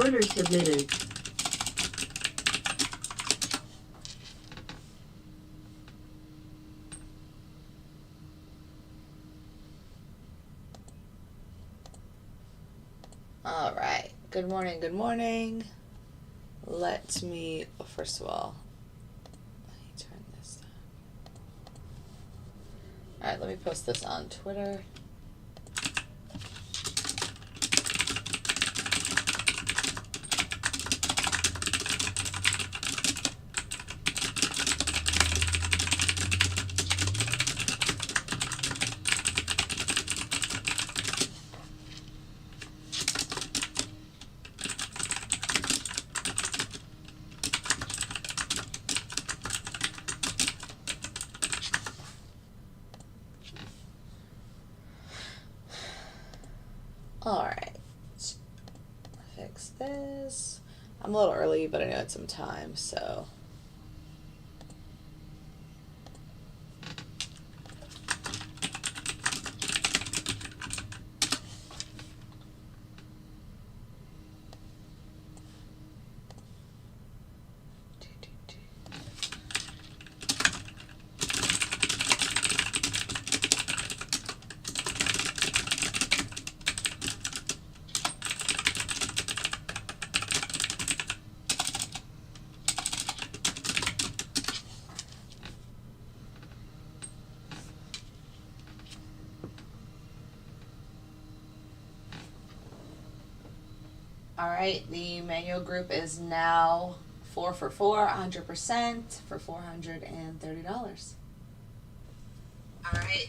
Order submitted. All right. Good morning. Good morning. Let me, first of all, let me turn this down. All right, let me post this on Twitter. All right, fix this. I'm a little early, but I know it's some time, so. All right, the manual group is now 4 for 4, 100% for $430. All right.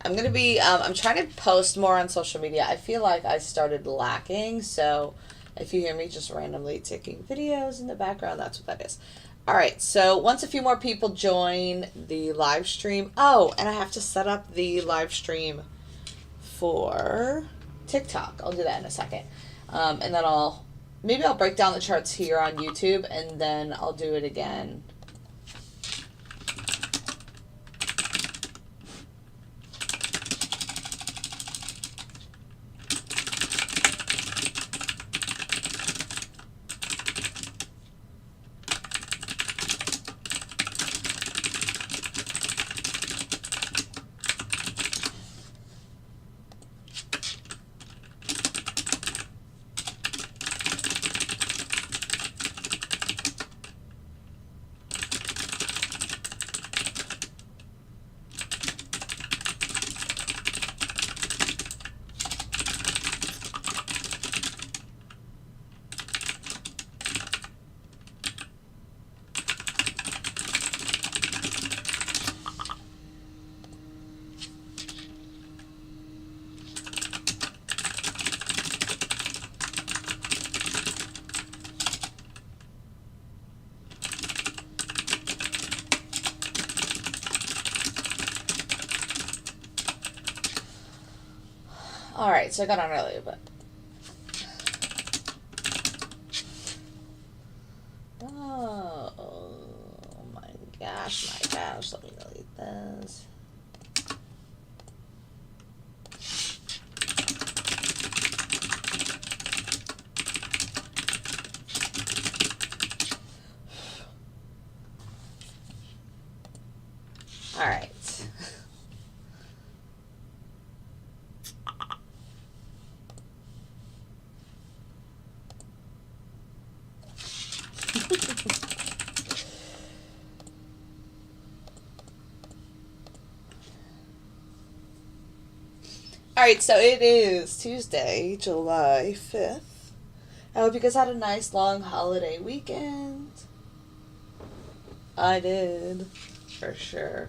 I'm going to be, I'm trying to post more on social media. I feel like I started lacking, so if you hear me just randomly taking videos in the background, that's what that is. All right, so once a few more people join the live stream. Oh, and I have to set up the live stream for TikTok. I'll do that in a second. And then maybe I'll break down the charts here on YouTube, and then I'll do it again. All right, so I got on earlier, but oh my gosh, let me delete this. All right. All right, so it is Tuesday, July 5th. I hope you guys had a nice long holiday weekend. I did, for sure.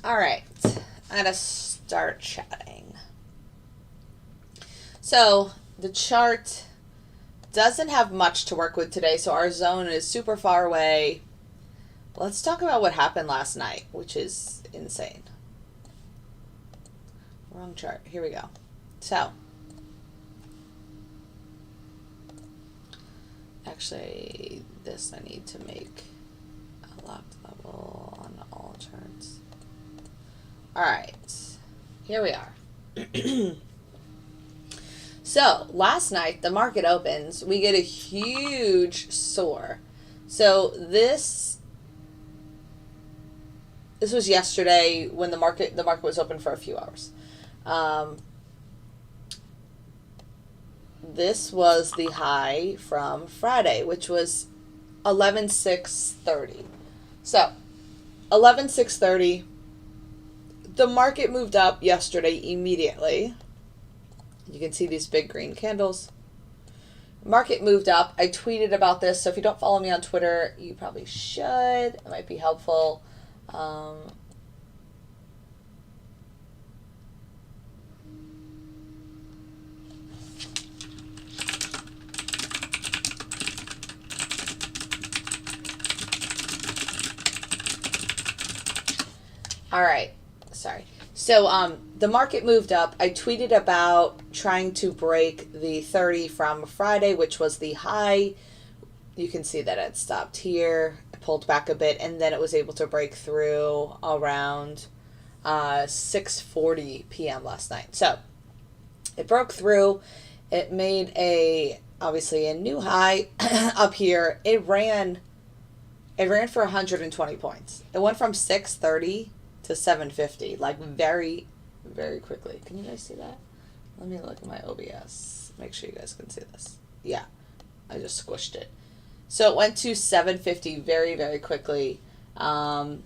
All right, I'm gonna start chatting. So the chart doesn't have much to work with today, so our zone is super far away. Let's talk about what happened last night, which is insane. Wrong chart. Here we go. So, actually, this I need to make a locked level on all charts. All right, here we are. So, last night, the market opens. We get a huge soar. So, this was yesterday when the market was open for a few hours. This was the high from Friday, which was 11,630. So, 11,630. The market moved up yesterday immediately. You can see these big green candles. Market moved up. I tweeted about this, so if you don't follow me on Twitter, you probably should. It might be helpful. All right. Sorry. So the market moved up. I tweeted about trying to break the 30 from Friday, which was the high. You can see that it stopped here. I pulled back a bit, and then it was able to break through around 6:40 p.m. last night. So it broke through. It made obviously a new high up here. It ran for 120 points. It went from 630 to 750, like very, very quickly. Can you guys see that? Let me look at my OBS. Make sure you guys can see this. Yeah, I just squished it. So it went to 750 very, very quickly. I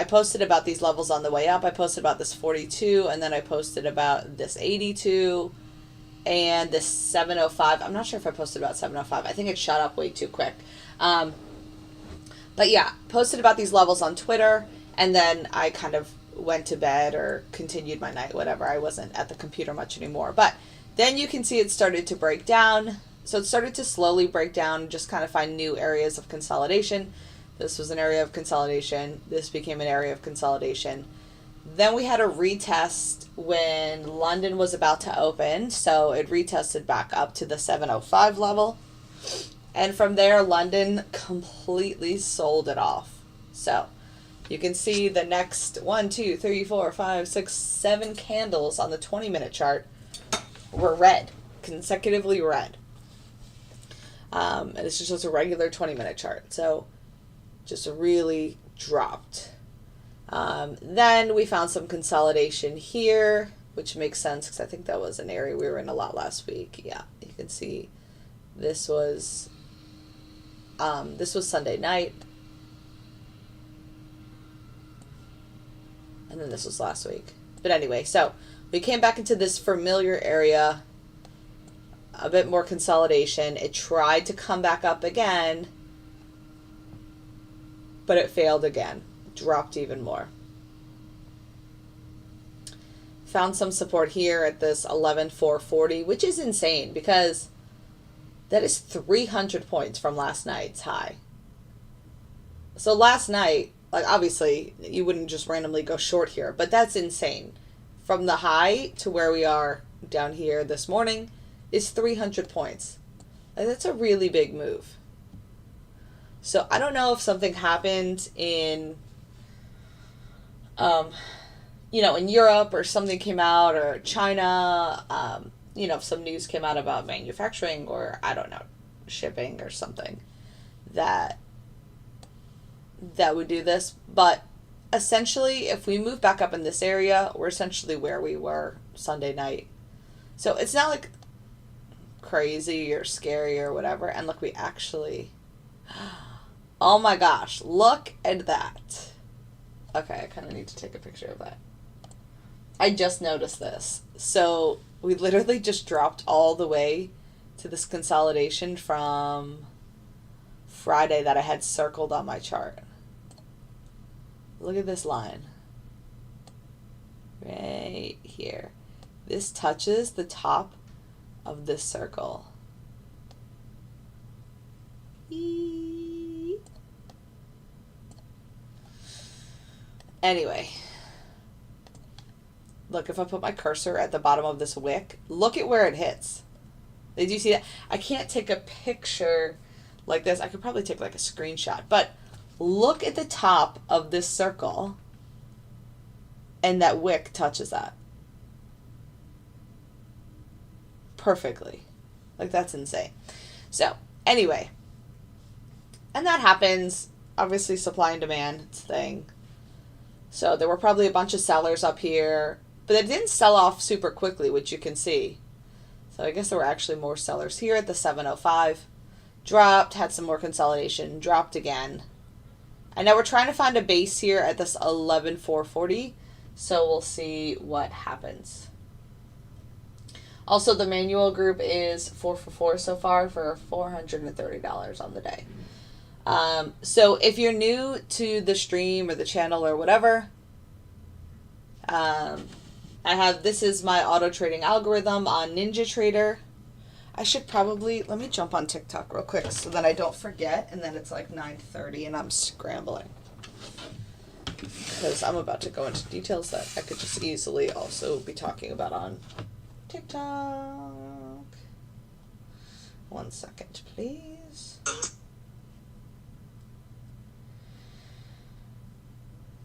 posted about these levels on the way up. I posted about this 42, and then I posted about this 82 and this 705. I'm not sure if I posted about 705. I think it shot up way too quick. But yeah, posted about these levels on Twitter. And then I kind of went to bed or continued my night, whatever. I wasn't at the computer much anymore. But then you can see it started to break down. So it started to slowly break down, just kind of find new areas of consolidation. This was an area of consolidation. This became an area of consolidation. Then we had a retest when London was about to open. So it retested back up to the 705 level. And from there, London completely sold it off. So you can see the next 1, 2, 3, 4, 5, 6, 7 candles on the 20-minute chart were red, consecutively red. And it's just a regular 20-minute chart. So just really dropped. Then we found some consolidation here, which makes sense because I think that was an area we were in a lot last week. Yeah, you can see this was Sunday night. And then this was last week. But anyway, so we came back into this familiar area, a bit more consolidation. It tried to come back up again, but it failed again, dropped even more. Found some support here at this 11,440, which is insane because that is 300 points from last night's high. So last night, like obviously you wouldn't just randomly go short here, but that's insane. From the high to where we are down here this morning is 300 points. Like, that's a really big move. So I don't know if something happened in, in Europe or something came out, or China, if some news came out about manufacturing or, I don't know, shipping or something that would do this. But essentially, if we move back up in this area, we're essentially where we were Sunday night. So it's not like crazy or scary or whatever. And look, we actually, oh my gosh, look at that. Okay, I kind of need to take a picture of that. I just noticed this. So we literally just dropped all the way to this consolidation from Friday that I had circled on my chart. Look at this line. Right here. This touches the top of this circle. Anyway, look, if I put my cursor at the bottom of this wick, look at where it hits. Did you see that? I can't take a picture like this. I could probably take like a screenshot, but look at the top of this circle and that wick touches that perfectly. Like, that's insane. So anyway, and that happens, obviously supply and demand, it's a thing. So there were probably a bunch of sellers up here, but it didn't sell off super quickly, which you can see. So I guess there were actually more sellers here at the 705. Dropped, had some more consolidation, dropped again. And now we're trying to find a base here at this 11,440. So we'll see what happens. Also, the manual group is 4 for 4 so far for $430 on the day. So if you're new to the stream or the channel or whatever, this is my auto trading algorithm on NinjaTrader. I should probably, let me jump on TikTok real quick so that I don't forget, and then it's like 9:30 and I'm scrambling. Because I'm about to go into details that I could just easily also be talking about on TikTok. 1 second, please.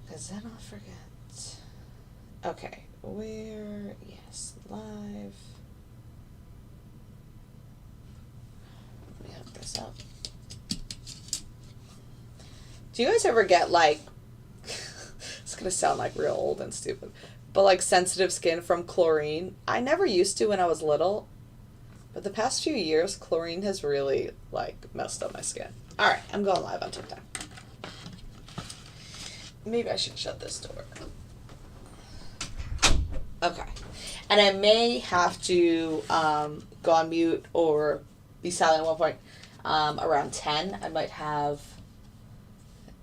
Because then I'll forget. Okay, where? Yes, live. Let me hook this up. Do you guys ever get like, it's going to sound like real old and stupid, but like sensitive skin from chlorine? I never used to when I was little, but the past few years, chlorine has really like messed up my skin. All right, I'm going live on TikTok. Maybe I should shut this door. Okay. And I may have to go on mute or be silent at one point around 10. I might have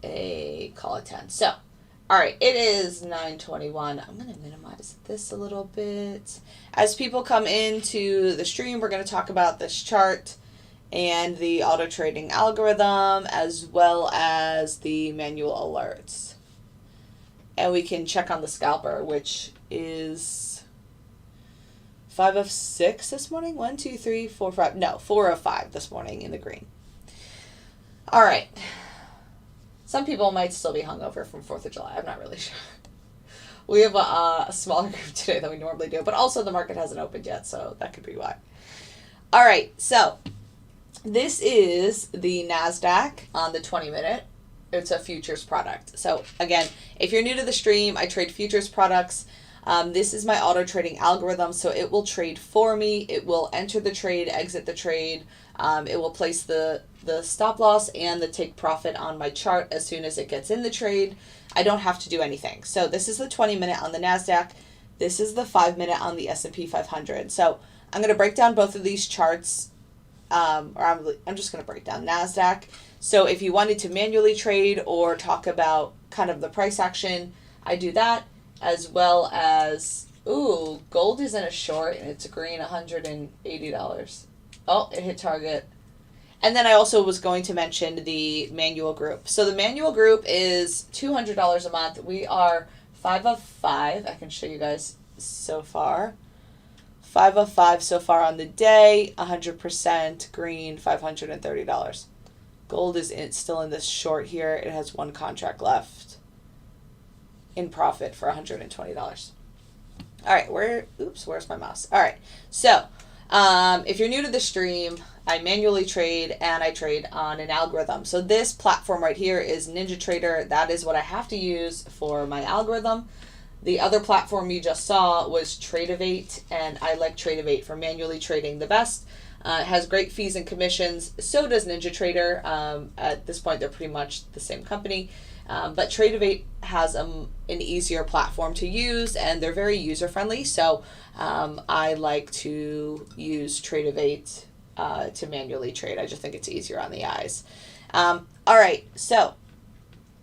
a call at 10. So, all right, it is 9:21. I'm going to minimize this a little bit. As people come into the stream, we're going to talk about this chart and the auto trading algorithm as well as the manual alerts. And we can check on the scalper, which is 5 of 6 this morning. 1, 2, 3, 4, 5. No, 4 of 5 this morning in the green. All right. Some people might still be hungover from 4th of July. I'm not really sure. We have a smaller group today than we normally do, but also the market hasn't opened yet, so that could be why. All right, so this is the NASDAQ on the 20-minute. It's a futures product. So again, if you're new to the stream, I trade futures products. This is my auto trading algorithm, so it will trade for me. It will enter the trade, exit the trade. It will place the stop loss and the take profit on my chart as soon as it gets in the trade. I don't have to do anything. So this is the 20-minute on the NASDAQ. This is the 5-minute on the S&P 500. So I'm going to break down both of these charts, I'm just going to break down NASDAQ. So if you wanted to manually trade or talk about kind of the price action, I do that, as well as, ooh, gold is in a short and it's green, $180. Oh, it hit target. And then I also was going to mention the manual group. So the manual group is $200 a month. We are 5 of 5. I can show you guys so far. 5 of 5 so far on the day, 100% green, $530. Gold is still in this short here. It has 1 contract left in profit for $120. All right, where's my mouse? All right, so if you're new to the stream, I manually trade and I trade on an algorithm. So this platform right here is NinjaTrader. That is what I have to use for my algorithm. The other platform you just saw was Tradeovate, and I like Tradeovate for manually trading the best. It has great fees and commissions. So does NinjaTrader. At this point, they're pretty much the same company. But Tradeovate has an easier platform to use, and they're very user-friendly. So I like to use Tradeovate to manually trade. I just think it's easier on the eyes. All right, so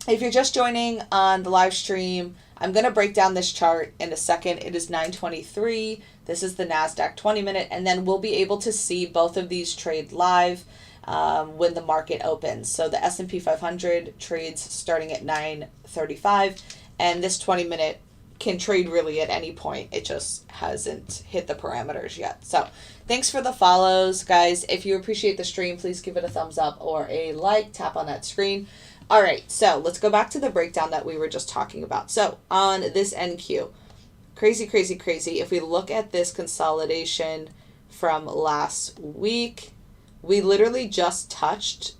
if you're just joining on the live stream, I'm going to break down this chart in a second. It is 9:23. This is the NASDAQ 20-minute, and then we'll be able to see both of these trade live. when the market opens. So the S&P 500 trades starting at 9:35, and this 20-minute can trade really at any point. It just hasn't hit the parameters yet. So thanks for the follows, guys. If you appreciate the stream, please give it a thumbs up or a like. Tap on that screen. All right, so let's go back to the breakdown that we were just talking about. So on this NQ, crazy, crazy, crazy. If we look at this consolidation from last week, we literally just touched,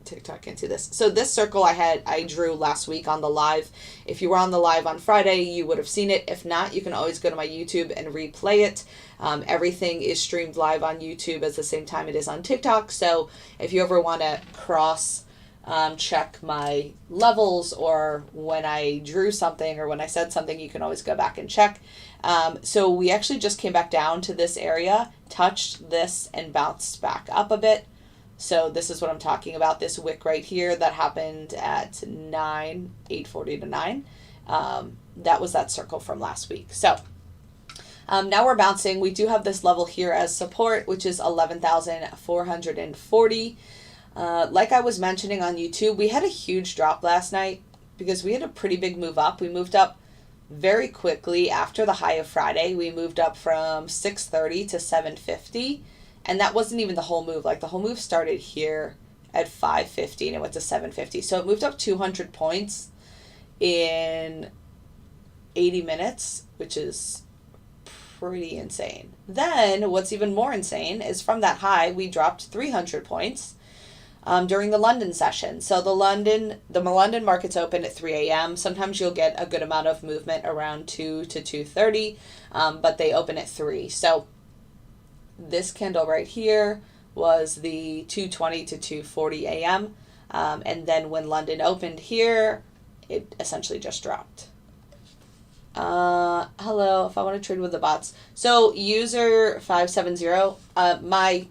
TikTok can't see this. So this circle I drew last week on the live. If you were on the live on Friday, you would have seen it. If not, you can always go to my YouTube and replay it. Everything is streamed live on YouTube at the same time it is on TikTok. So if you ever want to cross check my levels, or when I drew something or when I said something, you can always go back and check. So we actually just came back down to this area, touched this, and bounced back up a bit. So this is what I'm talking about, this wick right here that happened at 8:40 to 9. That was that circle from last week. So now we're bouncing. We do have this level here as support, which is 11,440. Like I was mentioning on YouTube, we had a huge drop last night because we had a pretty big move up. We moved up very quickly after the high of Friday. We moved up from 630 to 750, and that wasn't even the whole move. Like, the whole move started here at 550 and it went to 750. So it moved up 200 points in 80 minutes, which is pretty insane. Then what's even more insane is from that high, we dropped 300 points during the London session. So the London markets open at 3 a.m. Sometimes you'll get a good amount of movement around 2 to 2:30, but they open at 3. So this candle right here was the 2:20 to 2:40 a.m. And then when London opened here, it essentially just dropped. Hello, if I want to trade with the bots. So user 570,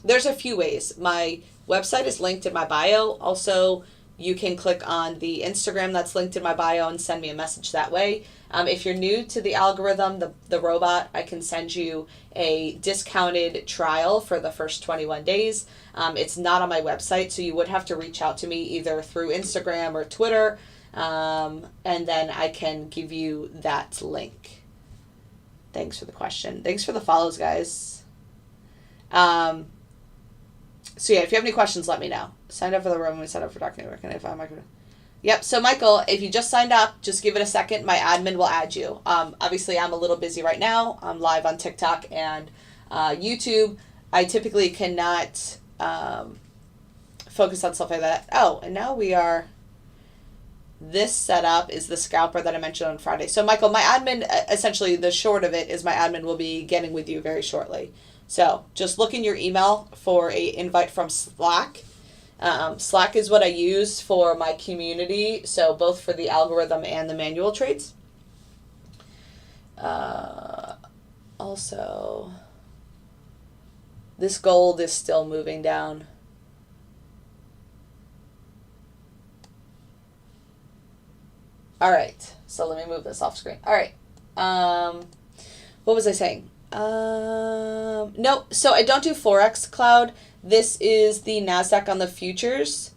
there's a few ways. My website is linked in my bio. Also, you can click on the Instagram that's linked in my bio and send me a message that way. If you're new to the algorithm, the robot, I can send you a discounted trial for the first 21 days. It's not on my website, so you would have to reach out to me either through Instagram or Twitter, and then I can give you that link. Thanks for the question. Thanks for the follows, guys. So yeah, if you have any questions, let me know. Signed up for the room and signed up for Dark Network. And if I'm Yep. So Michael, if you just signed up, just give it a second. My admin will add you. Obviously, I'm a little busy right now. I'm live on TikTok and YouTube. I typically cannot focus on stuff like that. Oh, and now we are. This setup is the scalper that I mentioned on Friday. So Michael, my admin, essentially the short of it is my admin will be getting with you very shortly. So just look in your email for a invite from Slack. Slack is what I use for my community, so both for the algorithm and the manual trades. Also, this gold is still moving down. All right, so let me move this off screen. All right, what was I saying? No, so I don't do forex cloud. This is the NASDAQ on the futures.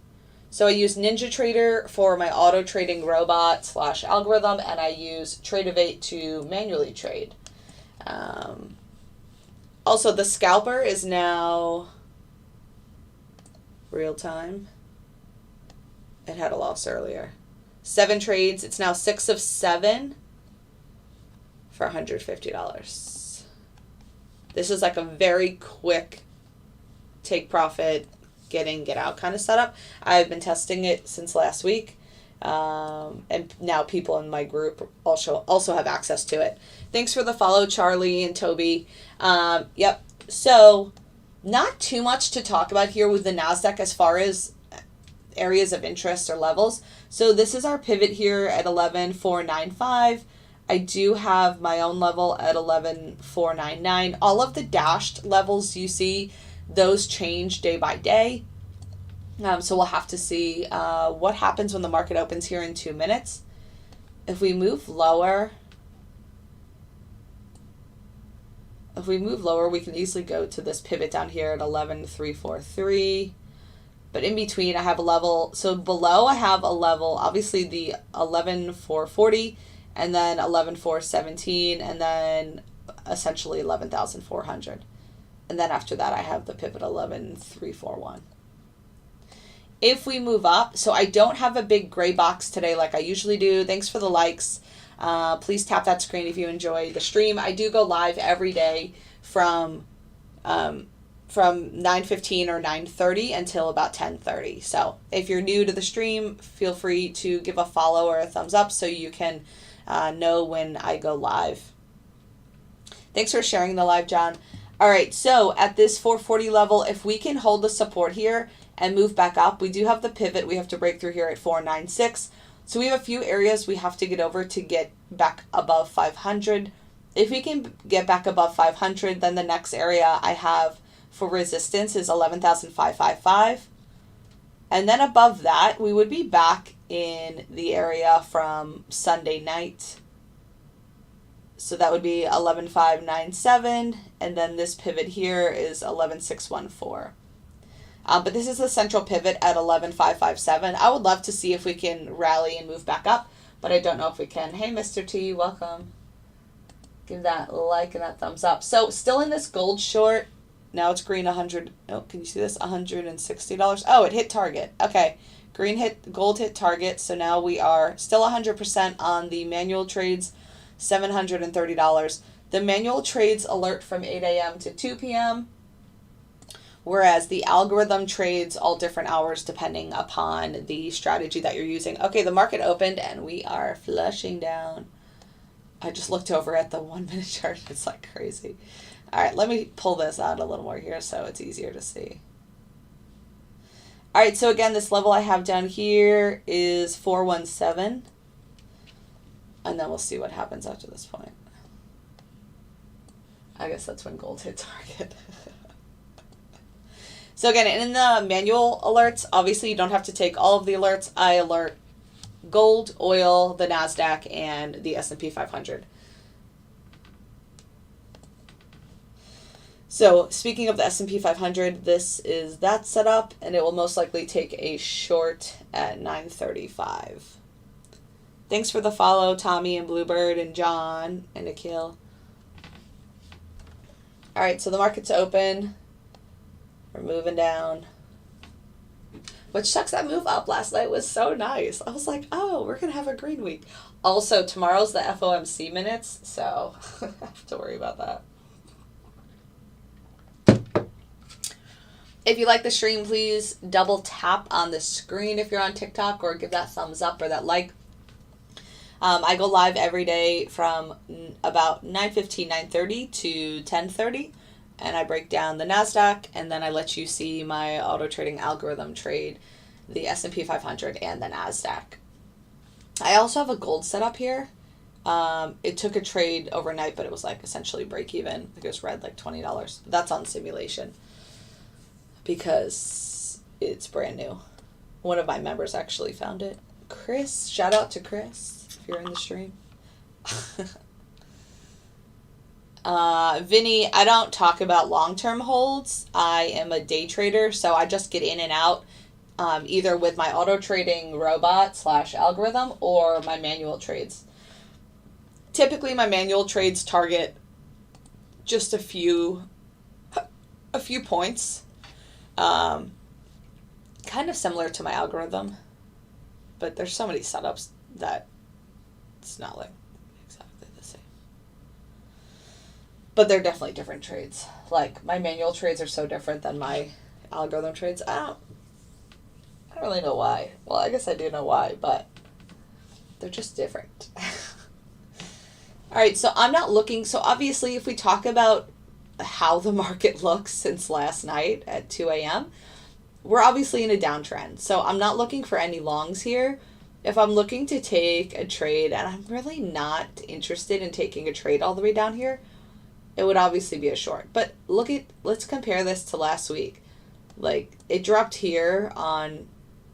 So I use NinjaTrader for my auto trading robot / algorithm, and I use Tradeovate to manually trade. Also, the scalper is now real time. It had a loss earlier. 7 trades. It's now 6 of 7 for $150. This is like a very quick take profit, get in, get out kind of setup. I've been testing it since last week. And now people in my group also have access to it. Thanks for the follow, Charlie and Toby. Yep. So not too much to talk about here with the NASDAQ as far as areas of interest or levels. So this is our pivot here at 11,495. I do have my own level at 11,499. All of the dashed levels you see, those change day by day. So we'll have to see what happens when the market opens here in 2 minutes. If we move lower, we move lower, we can easily go to this pivot down here at 11,343. But in between, I have a level. So below, I have a level, obviously the 11,440, and then 11,417, and then essentially 11,400. And then after that, I have the pivot 11,341. If we move up, so I don't have a big gray box today like I usually do. Thanks for the likes. Please tap that screen if you enjoy the stream. I do go live every day from 9:15 or 9:30 until about 10:30. So if you're new to the stream, feel free to give a follow or a thumbs up so you can know when I go live. Thanks for sharing the live, John. All right, so at this 440 level, if we can hold the support here and move back up, we do have the pivot. We have to break through here at 496. So we have a few areas we have to get over to get back above 500. If we can get back above 500, then the next area I have for resistance is 11,555. And then above that, we would be back in the area from Sunday night. So that would be 11,597, and then this pivot here is 11,614. But this is the central pivot at 11,557. I would love to see if we can rally and move back up, but I don't know if we can. Hey, Mr. T, welcome. Give that like and that thumbs up. So still in this gold short. Now it's green 100. Oh, can you see this? $160. Oh, it hit target. Okay. Gold hit target. So now we are still 100% on the manual trades, $730. The manual trades alert from 8 a.m. to 2 p.m., whereas the algorithm trades all different hours depending upon the strategy that you're using. Okay, the market opened and we are flushing down. I just looked over at the 1 minute chart. It's like crazy. All right, let me pull this out a little more here so it's easier to see. All right, so again, this level I have down here is 417. And then we'll see what happens after this point. I guess that's when gold hit target. So again, in the manual alerts, obviously you don't have to take all of the alerts. I alert gold, oil, the NASDAQ, and the S&P 500. So speaking of the S&P 500, this is that setup, and it will most likely take a short at 9:35. Thanks for the follow, Tommy and Bluebird and John and Nikhil. All right, so the market's open. We're moving down. Which sucks, that move up last night was so nice. I was like, oh, we're going to have a green week. Also, tomorrow's the FOMC minutes, so I have to worry about that. If you like the stream, please double tap on the screen if you're on TikTok, or give that thumbs up or that like. I go live every day from about 9:15, 9:30 to 10:30, and I break down the NASDAQ, and then I let you see my auto trading algorithm trade the S&P 500 and the NASDAQ. I also have a gold setup here. It took a trade overnight, but it was like essentially break even. It was red like $20. That's on simulation because it's brand new. One of my members actually found it. Chris, shout out to Chris if you're in the stream. Vinny, I don't talk about long-term holds. I am a day trader, so I just get in and out either with my auto trading robot / algorithm or my manual trades. Typically, my manual trades target just a few points, kind of similar to my algorithm, but there's so many setups that it's not like exactly the same. But they're definitely different trades. Like, my manual trades are so different than my algorithm trades. I don't really know why. Well, I guess I do know why, but they're just different. All right, so I'm not looking. So obviously, if we talk about how the market looks since last night at 2 a.m., we're obviously in a downtrend. So I'm not looking for any longs here. If I'm looking to take a trade, and I'm really not interested in taking a trade all the way down here, it would obviously be a short. But let's compare this to last week. Like, it dropped here on,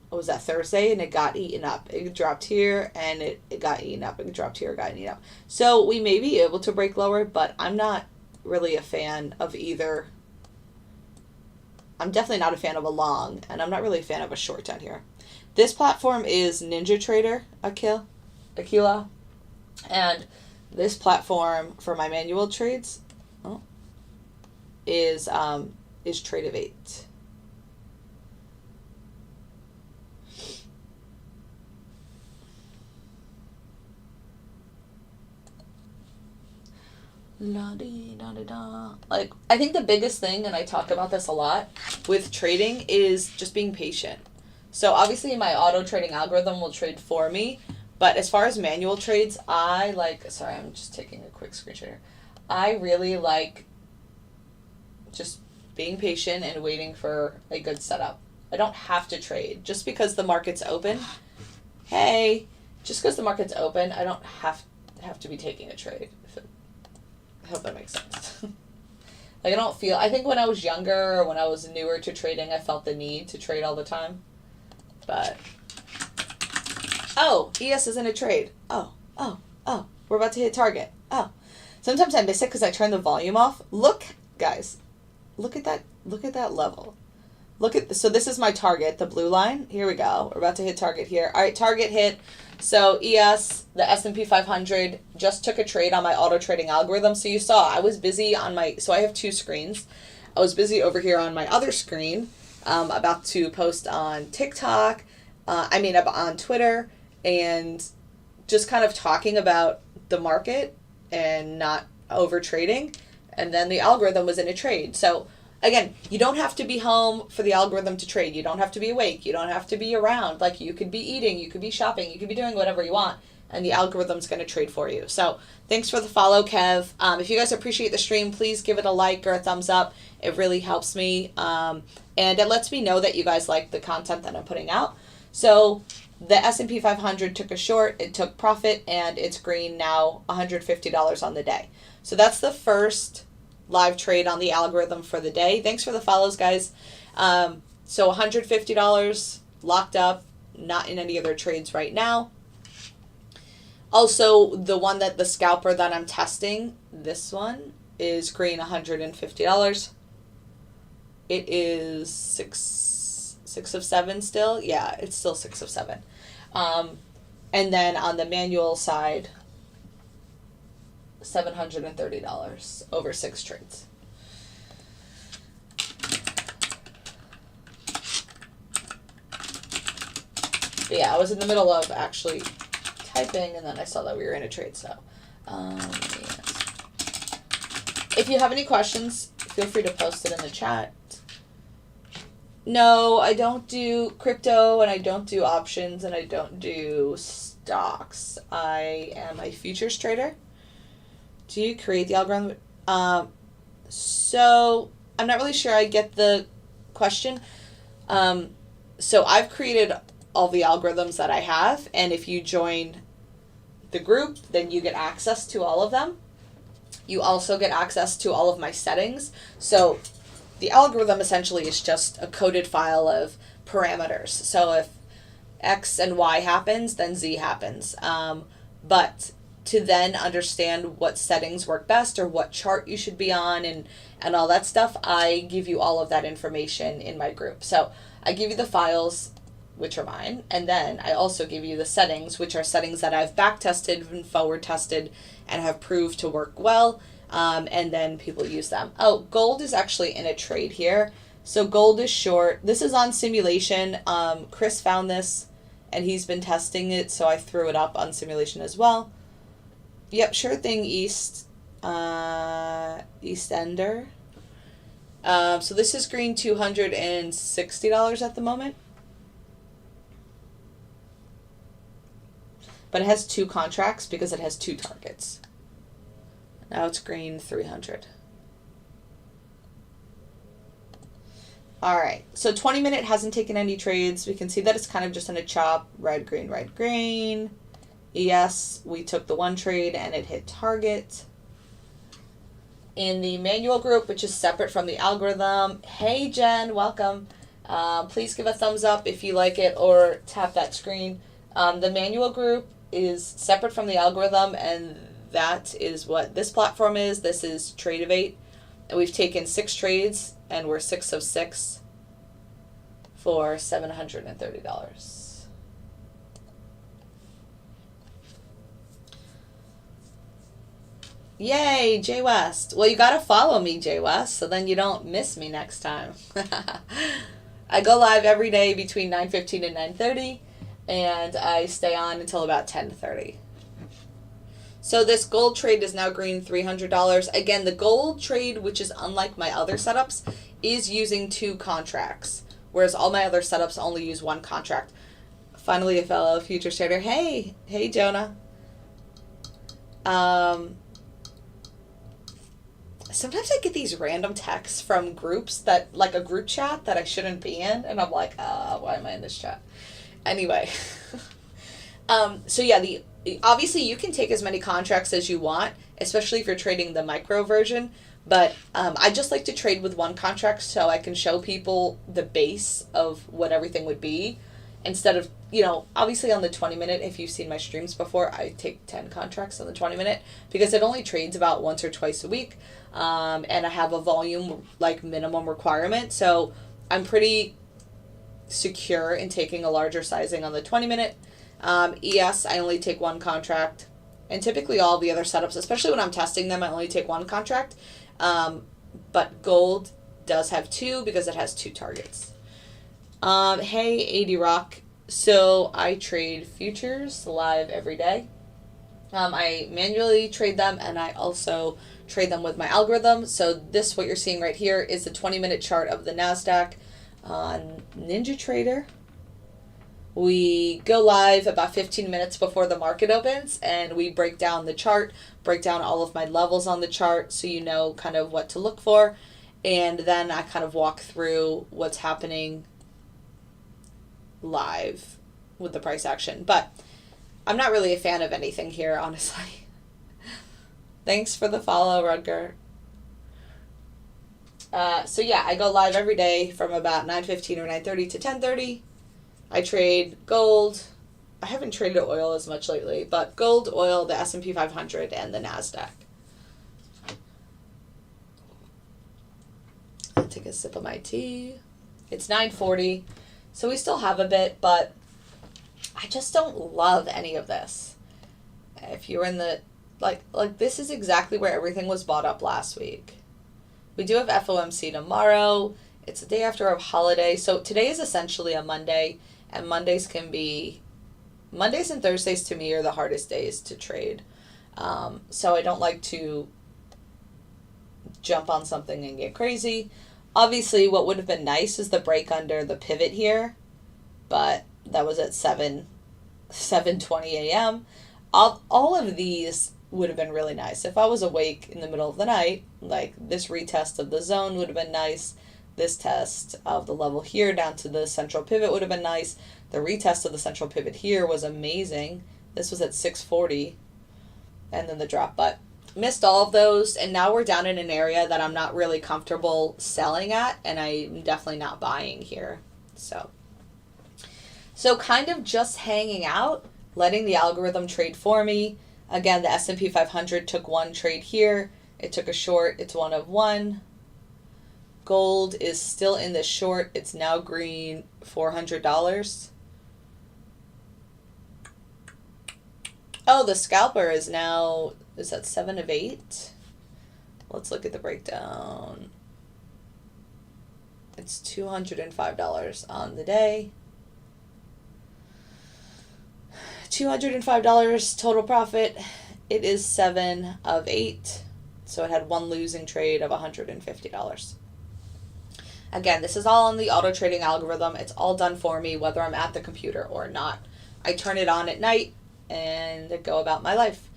what was that, Thursday, and it got eaten up. It dropped here, and it got eaten up. It dropped here, got eaten up. So we may be able to break lower, but I'm not really a fan of either. I'm definitely not a fan of a long, and I'm not really a fan of a short down here. This platform is NinjaTrader, Aquila, and this platform for my manual trades is Trade of 8. Like, I think the biggest thing, and I talk about this a lot with trading, is just being patient. So obviously my auto trading algorithm will trade for me, but as far as manual trades, sorry, I'm just taking a quick screenshot here. I really like just being patient and waiting for a good setup. I don't have to trade just because the market's open. I don't have to be taking a trade. I hope that makes sense. Like, I think when I was younger or when I was newer to trading, I felt the need to trade all the time. But, ES is in a trade. We're about to hit target. Sometimes I miss it because I turn the volume off. Look, guys, look at that level. So this is my target, the blue line. Here we go. We're about to hit target here. All right, target hit. So ES, the S&P 500, just took a trade on my auto trading algorithm. So you saw I was busy so I have two screens. I was busy over here on my other screen, about to post on TikTok, on Twitter, and just kind of talking about the market and not over trading. And then the algorithm was in a trade. So again, you don't have to be home for the algorithm to trade. You don't have to be awake. You don't have to be around. Like, you could be eating, you could be shopping, you could be doing whatever you want, and the algorithm's going to trade for you. So thanks for the follow, Kev. If you guys appreciate the stream, please give it a like or a thumbs up. It really helps me. And it lets me know that you guys like the content that I'm putting out. So the S&P 500 took a short, it took profit, and it's green now, $150 on the day. So that's the first live trade on the algorithm for the day. Thanks for the follows, guys. So $150 locked up, not in any other trades right now. Also, the scalper that I'm testing, this one is green, $150. It is 6 of 7 still. Yeah, it's still 6 of 7. And then on the manual side, $730 over 6 trades. But yeah, I was in the middle of actually typing, and then I saw that we were in a trade. So, yes. If you have any questions, feel free to post it in the chat. No, I don't do crypto, and I don't do options, and I don't do stocks. I am a futures trader. Do you create the algorithm? So I'm not really sure I get the question. So I've created all the algorithms that I have, and if you join the group, then you get access to all of them. You also get access to all of my settings. So the algorithm essentially is just a coded file of parameters. So if X and Y happens, then Z happens. But to then understand what settings work best or what chart you should be on and all that stuff, I give you all of that information in my group. So I give you the files, which are mine, and then I also give you the settings, which are settings that I've back tested and forward tested and have proved to work well, and then people use them. Oh, gold is actually in a trade here. So gold is short. This is on simulation. Chris found this and he's been testing it, so I threw it up on simulation as well. Yep, sure thing, East Ender. So this is green, $260 at the moment. But it has 2 contracts because it has 2 targets. Now it's green, 300. All right, so 20-minute hasn't taken any trades. We can see that it's kind of just in a chop, red, green, red, green. ES, we took the 1 trade and it hit target. In the manual group, which is separate from the algorithm, hey Jen, welcome. Please give a thumbs up if you like it or tap that screen. The manual group is separate from the algorithm, and that is what this platform is. This is Tradeovate. And we've taken 6 trades, and we're 6 of 6 for $730. Yay, Jay West. Well, you got to follow me, Jay West, so then you don't miss me next time. I go live every day between 9:15 and 9:30, and I stay on until about 10:30. So this gold trade is now green $300. Again, the gold trade, which is unlike my other setups, is using 2 contracts, whereas all my other setups only use 1 contract. Finally, a fellow futures trader. Hey, Jonah. Sometimes I get these random texts from groups that, like a group chat that I shouldn't be in, and I'm like, why am I in this chat? Anyway, so yeah, obviously you can take as many contracts as you want, especially if you're trading the micro version, but I just like to trade with 1 contract so I can show people the base of what everything would be, instead of, obviously on the 20-minute, if you've seen my streams before, I take 10 contracts on the 20-minute because it only trades about once or twice a week, and I have a volume like minimum requirement, so I'm pretty secure in taking a larger sizing on the 20-minute. ES, I only take 1 contract, and typically all the other setups, especially when I'm testing them, I only take 1 contract, but gold does have 2 because it has 2 targets. Hey, AD Rock. So I trade futures live every day. I manually trade them, and I also trade them with my algorithm. So this, what you're seeing right here, is the 20-minute chart of the NASDAQ on NinjaTrader. We go live about 15 minutes before the market opens, and we break down the chart, break down all of my levels on the chart so you know kind of what to look for, and then I kind of walk through what's happening live with the price action. But I'm not really a fan of anything here, honestly. Thanks for the follow, Rutger. So yeah, I go live every day from about 9:15 or 9:30 to 10:30. I trade gold. I haven't traded oil as much lately, but gold, oil, the S&P 500, and the NASDAQ. I'll take a sip of my tea. It's 9:40, so we still have a bit, but I just don't love any of this. If you're in the, like this is exactly where everything was bought up last week. We do have FOMC tomorrow. It's the day after a holiday, so today is essentially a Monday, and Mondays and Thursdays to me are the hardest days to trade. So I don't like to jump on something and get crazy. Obviously, what would have been nice is the break under the pivot here, but that was at 7:20 a.m. All of these would have been really nice. If I was awake in the middle of the night, like this retest of the zone would have been nice. This test of the level here down to the central pivot would have been nice. The retest of the central pivot here was amazing. This was at 640, and then the drop, but missed all of those, and now we're down in an area that I'm not really comfortable selling at, and I'm definitely not buying here. So kind of just hanging out, letting the algorithm trade for me. Again, the S&P 500 took 1 trade here. It took a short. It's 1 of 1. Gold is still in the short. It's now green, $400. Oh, the scalper is that 7 of 8? Let's look at the breakdown. It's $205 on the day. $205 total profit. It is 7 of 8. So it had 1 losing trade of $150. Again, this is all on the auto trading algorithm. It's all done for me, whether I'm at the computer or not. I turn it on at night and go about my life.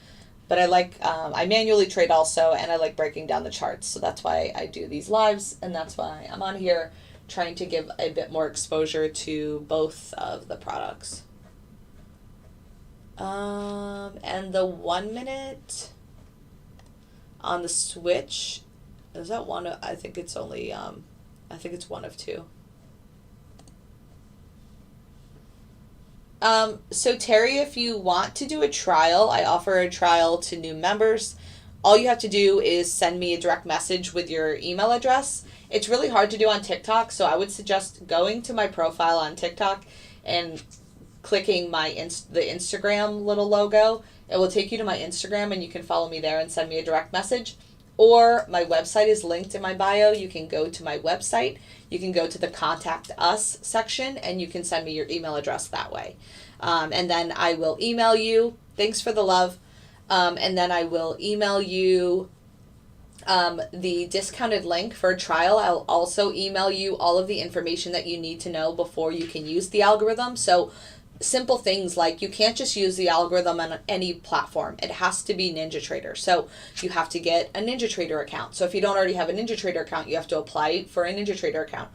But I manually trade also, and I like breaking down the charts. So that's why I do these lives, and that's why I'm on here trying to give a bit more exposure to both of the products. And the 1 minute on the switch, is that one? I think it's only, I think it's 1 of 2. So Terry, if you want to do a trial, I offer a trial to new members. All you have to do is send me a direct message with your email address. It's really hard to do on TikTok, so I would suggest going to my profile on TikTok and clicking the Instagram little logo. It will take you to my Instagram, and you can follow me there and send me a direct message. Or my website is linked in my bio. You can go to my website. You can go to the Contact Us section, and you can send me your email address that way. And then I will email you. Thanks for the love. And then I will email you the discounted link for a trial. I'll also email you all of the information that you need to know before you can use the algorithm. So simple things like you can't just use the algorithm on any platform. It has to be NinjaTrader. So you have to get a NinjaTrader account. So if you don't already have a NinjaTrader account, you have to apply for a NinjaTrader account.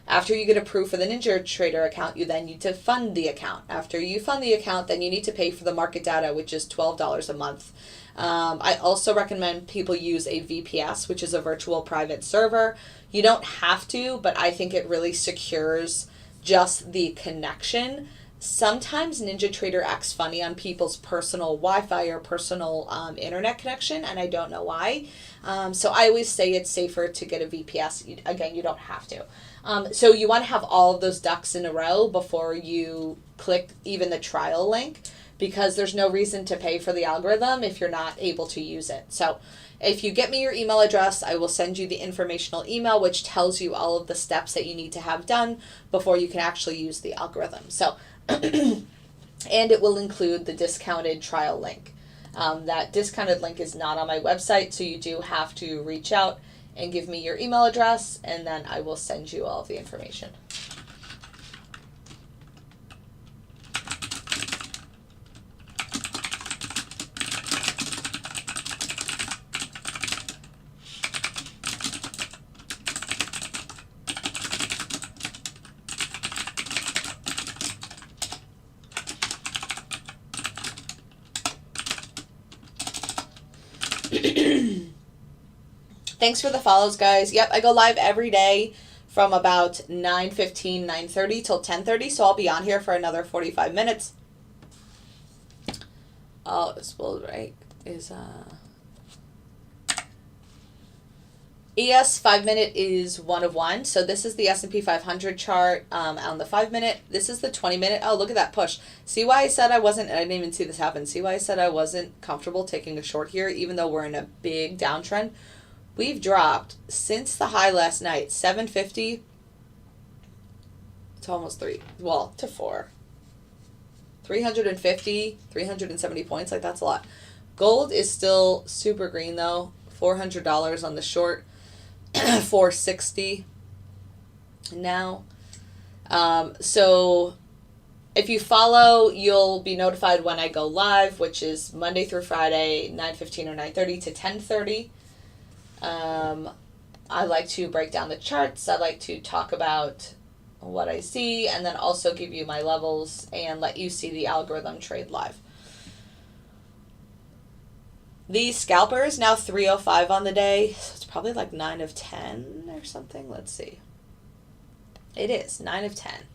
After you get approved for the NinjaTrader account, you then need to fund the account. After you fund the account, then you need to pay for the market data, which is $12 a month. I also recommend people use a VPS, which is a virtual private server. You don't have to, but I think it really secures just the connection. Sometimes NinjaTrader acts funny on people's personal Wi-Fi or personal internet connection, and I don't know why. So I always say it's safer to get a VPS. Again, you don't have to. So you want to have all of those ducks in a row before you click even the trial link, because there's no reason to pay for the algorithm if you're not able to use it. So if you get me your email address, I will send you the informational email, which tells you all of the steps that you need to have done before you can actually use the algorithm. So, and it will include the discounted trial link. That discounted link is not on my website, so you do have to reach out and give me your email address, and then I will send you all of the information. Thanks for the follows, guys. Yep, I go live every day from about 9:15, 9:30 till 10:30, so I'll be on here for another 45 minutes. Oh, it's spelled right. ES 5-minute is 1 of 1. So this is the S&P 500 chart on the 5-minute. This is the 20-minute. Oh, look at that push. See why I said I didn't even see this happen. See why I said I wasn't comfortable taking a short here, even though we're in a big downtrend? We've dropped since the high last night, 750 to almost 4. 350, 370 points, like that's a lot. Gold is still super green though, $400 on the short, 460 now. So if you follow, you'll be notified when I go live, which is Monday through Friday, 9:15 or 9:30 to 10:30. I like to break down the charts. I like to talk about what I see, and then also give you my levels and let you see the algorithm trade live. The scalper is now 305 on the day, so it's probably like 9 of 10 or something. Let's see. It is 9 of 10.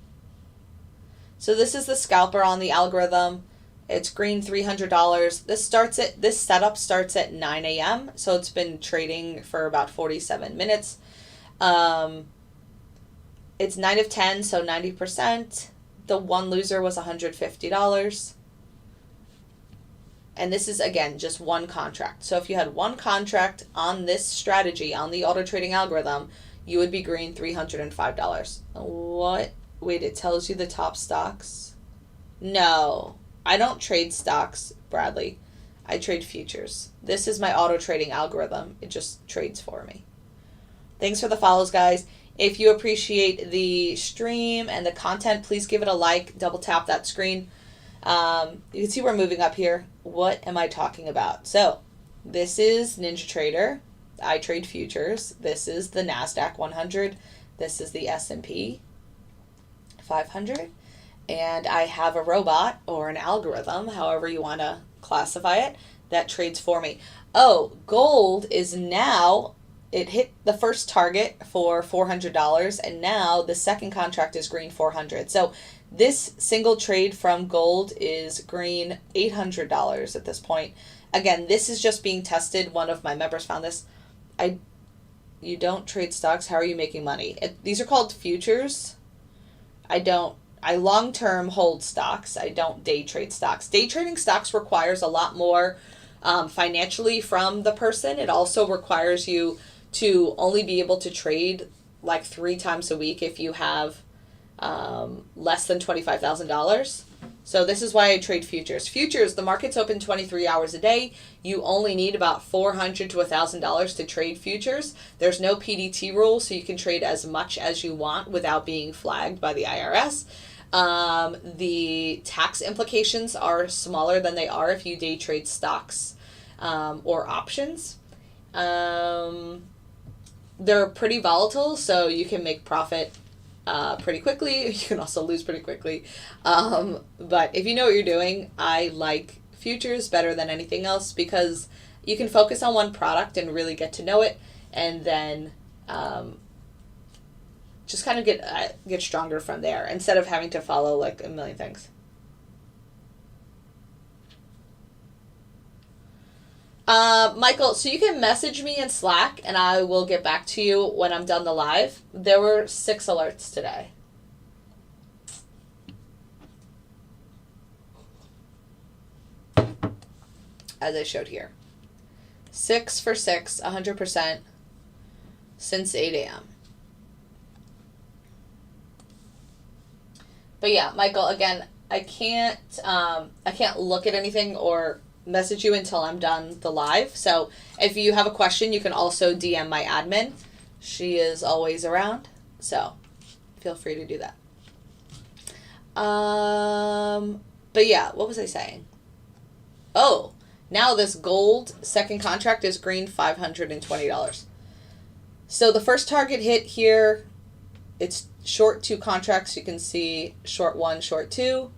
So this is the scalper on the algorithm. It's green, $300. This setup starts at 9 a.m. So it's been trading for about 47 minutes. It's 9 of 10, so 90%. The one loser was $150. And this is, again, just one contract. So if you had one contract on this strategy, on the auto trading algorithm, you would be green $305. What? Wait, it tells you the top stocks? No, I don't trade stocks, Bradley. I trade futures. This is my auto trading algorithm. It just trades for me. Thanks for the follows, guys. If you appreciate the stream and the content, please give it a like. Double tap that screen. You can see we're moving up here. What am I talking about? So this is NinjaTrader. I trade futures. This is the NASDAQ 100. This is the S&P 500. And I have a robot or an algorithm, however you want to classify it, that trades for me. Oh, gold is now, it hit the first target for $400, and now the second contract is green 400. So This single trade from gold is green $800 at this point. Again, this is just being tested. One of my members found this. You don't trade stocks. How are you making money? These are called futures. I long-term hold stocks. I don't day trade stocks. Day trading stocks requires a lot more financially from the person. It also requires you to only be able to trade like 3 times a week if you have less than $25,000. So this is why I trade futures. Futures, the market's open 23 hours a day. You only need about $400 to $1,000 to trade futures. There's no PDT rule, so you can trade as much as you want without being flagged by the IRS. The tax implications are smaller than they are if you day trade stocks or options. They're pretty volatile, so you can make profit pretty quickly. You can also lose pretty quickly. But if you know what you're doing, I like futures better than anything else because you can focus on one product and really get to know it, and then just kind of get stronger from there instead of having to follow like a million things. Michael, so you can message me in Slack and I will get back to you when I'm done the live. There were 6 alerts today. As I showed here. 6 for 6, 100% since 8 a.m. But yeah, Michael, again, I can't look at anything or message you until I'm done the live. So if you have a question, you can also DM my admin. She is always around, so feel free to do that. But yeah, what was I saying? Oh, now this gold second contract is green $520. So the first target hit here, it's short 2 contracts. You can see short 1, short 2,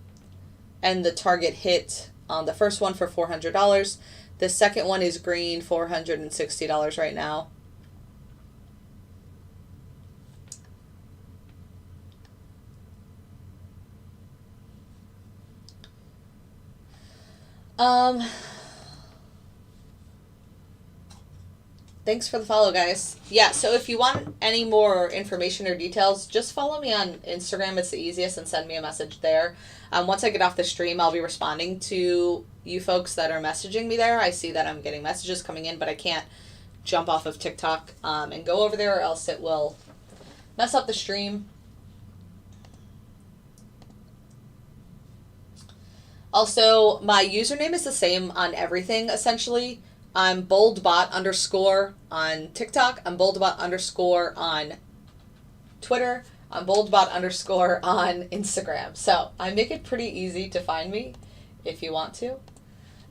and the target hit on the first one for $400. The second one is green, $460 right now. Thanks for the follow, guys. Yeah, so if you want any more information or details, just follow me on Instagram. It's the easiest, and send me a message there. Once I get off the stream, I'll be responding to you folks that are messaging me there. I see that I'm getting messages coming in, but I can't jump off of TikTok and go over there, or else it will mess up the stream. Also, my username is the same on everything, essentially. I'm boldbot_ on TikTok. I'm boldbot_ on Twitter. I'm boldbot_ on Instagram. So I make it pretty easy to find me if you want to.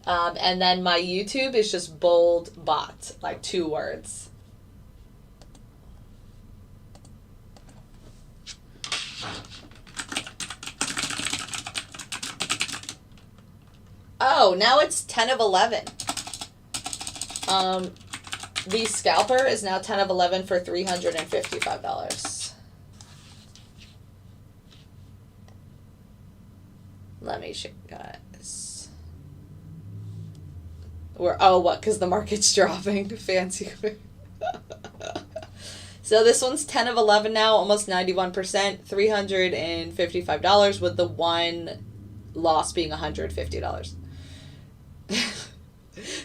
And then my YouTube is just boldbot, like 2 words. Oh, now it's 10 of 11. The scalper is now 10 of 11 for $355. Let me show you guys. What? Because the market's dropping. Fancy. So this one's 10 of 11 now, almost 91%, $355, with the one loss being $150.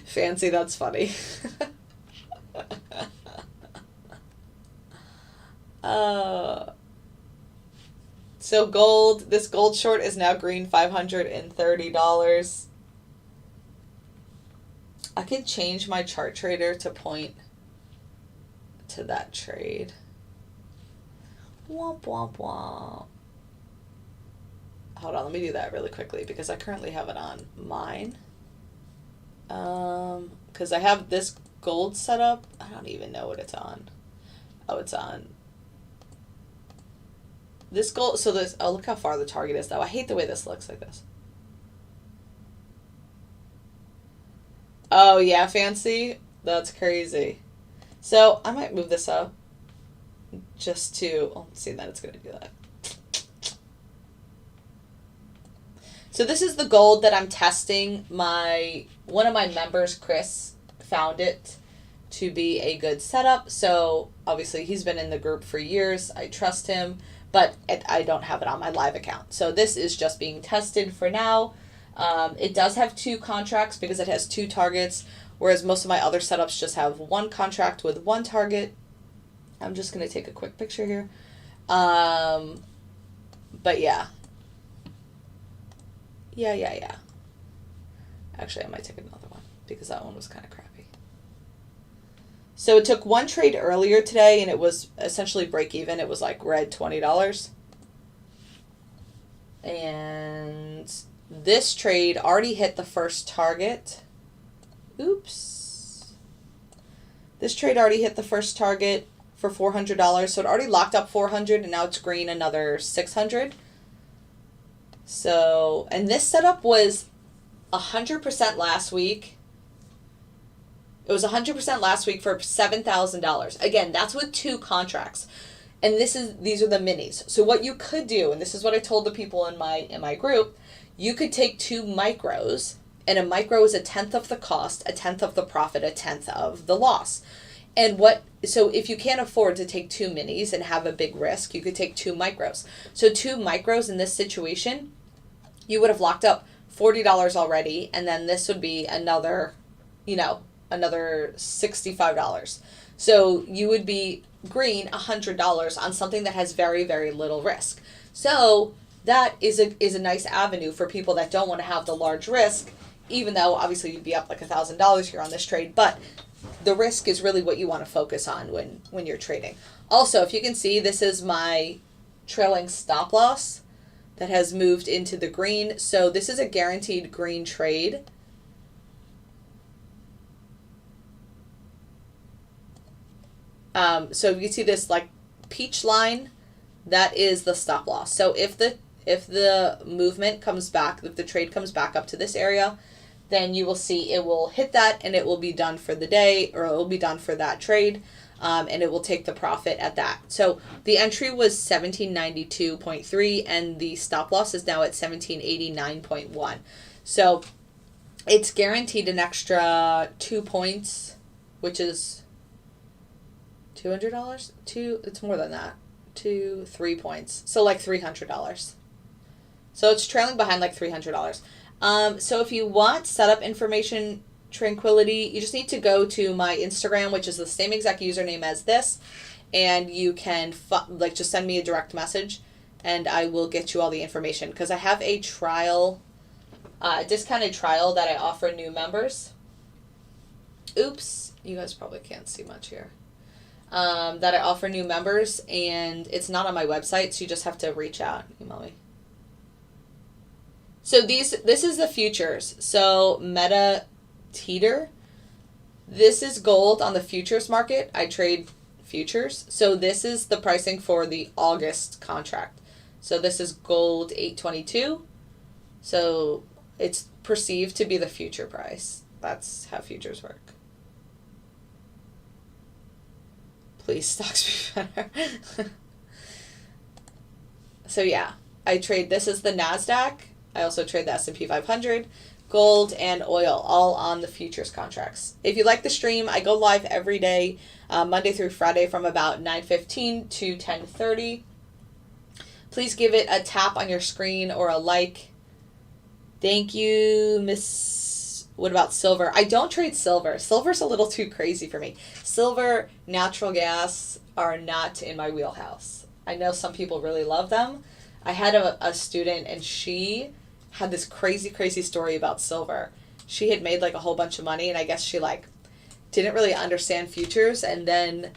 Fancy, that's funny. So gold, this gold short is now green $530. I could change my chart trader to point to that trade. Womp womp womp. Hold on, let me do that really quickly because I currently have it on mine. Because I have this gold set up. I don't even know what it's on. Oh, it's on this gold. So this, oh, look how far the target is though. I hate the way this looks like this. Oh yeah, fancy. That's crazy. So I might move this up just to, oh, see that it's going to do that. So this is the gold that I'm testing. One of my members, Chris, found it to be a good setup. So obviously he's been in the group for years. I trust him, but I don't have it on my live account. So this is just being tested for now. It does have 2 contracts because it has 2 targets, whereas most of my other setups just have 1 contract with 1 target. I'm just going to take a quick picture here. But yeah. Yeah. Actually, I might take another one because that one was kind of crappy. So it took 1 trade earlier today, and it was essentially break even. It was like red $20. And this trade already hit the first target. Oops. This trade already hit the first target for $400. So it already locked up $400, and now it's green another $600. So, and this setup was 100% last week. It was 100% last week for $7,000. Again, that's with 2 contracts. And these are the minis. So what you could do, and this is what I told the people in my group, you could take 2 micros, and a micro is 1/10 of the cost, 1/10 of the profit, 1/10 of the loss. So if you can't afford to take 2 minis and have a big risk, you could take 2 micros. So 2 micros in this situation, you would have locked up $40 already, and then this would be another $65. So you would be green $100 on something that has very, very little risk. So that is a nice avenue for people that don't want to have the large risk, even though obviously you'd be up like $1,000 here on this trade, but the risk is really what you want to focus on when you're trading. Also, if you can see, this is my trailing stop loss that has moved into the green. So this is a guaranteed green trade. So you see this like peach line, that is the stop loss. So if the movement comes back, if the trade comes back up to this area, then you will see it will hit that and it will be done for the day, or it will be done for that trade. And it will take the profit at that. So the entry was 1792.3 and the stop loss is now at 1789.1. So it's guaranteed an extra 2 points, which is $200. It's more than that. 3 points. So like $300. So it's trailing behind like $300. So if you want setup information, Tranquility, you just need to go to my Instagram, which is the same exact username as this, and you can just send me a direct message and I will get you all the information, because I have a trial, discounted trial that I offer new members. Oops, you guys probably can't see much here. That I offer new members, and it's not on my website, so you just have to reach out, email me. So this is the futures. So NinjaTrader, this is gold on the futures market. I trade futures. So this is the pricing for the August contract. So this is gold 822. So it's perceived to be the future price. That's how futures work. Please, stocks be better. So yeah, I trade, this is the NASDAQ. I also trade the S&P 500, gold, and oil, all on the futures contracts. If you like the stream, I go live every day, Monday through Friday from about 9:15 to 10:30. Please give it a tap on your screen or a like. Thank you, Miss. What about silver? I don't trade silver. Silver's a little too crazy for me. Silver, natural gas are not in my wheelhouse. I know some people really love them. I had a student, and she had this crazy story about silver. She had made like a whole bunch of money, and I guess she didn't really understand futures, and then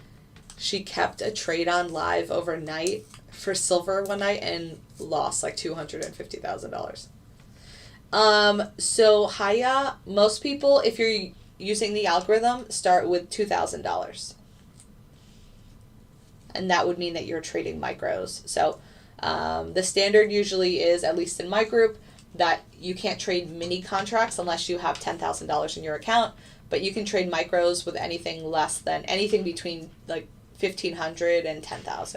she kept a trade on live overnight for silver one night and lost like $250,000. So Haya, most people, if you're using the algorithm, start with $2,000. And that would mean that you're trading micros. So the standard usually is, at least in my group, that you can't trade mini contracts unless you have $10,000 in your account, but you can trade micros with anything between like $1,500 and $10,000.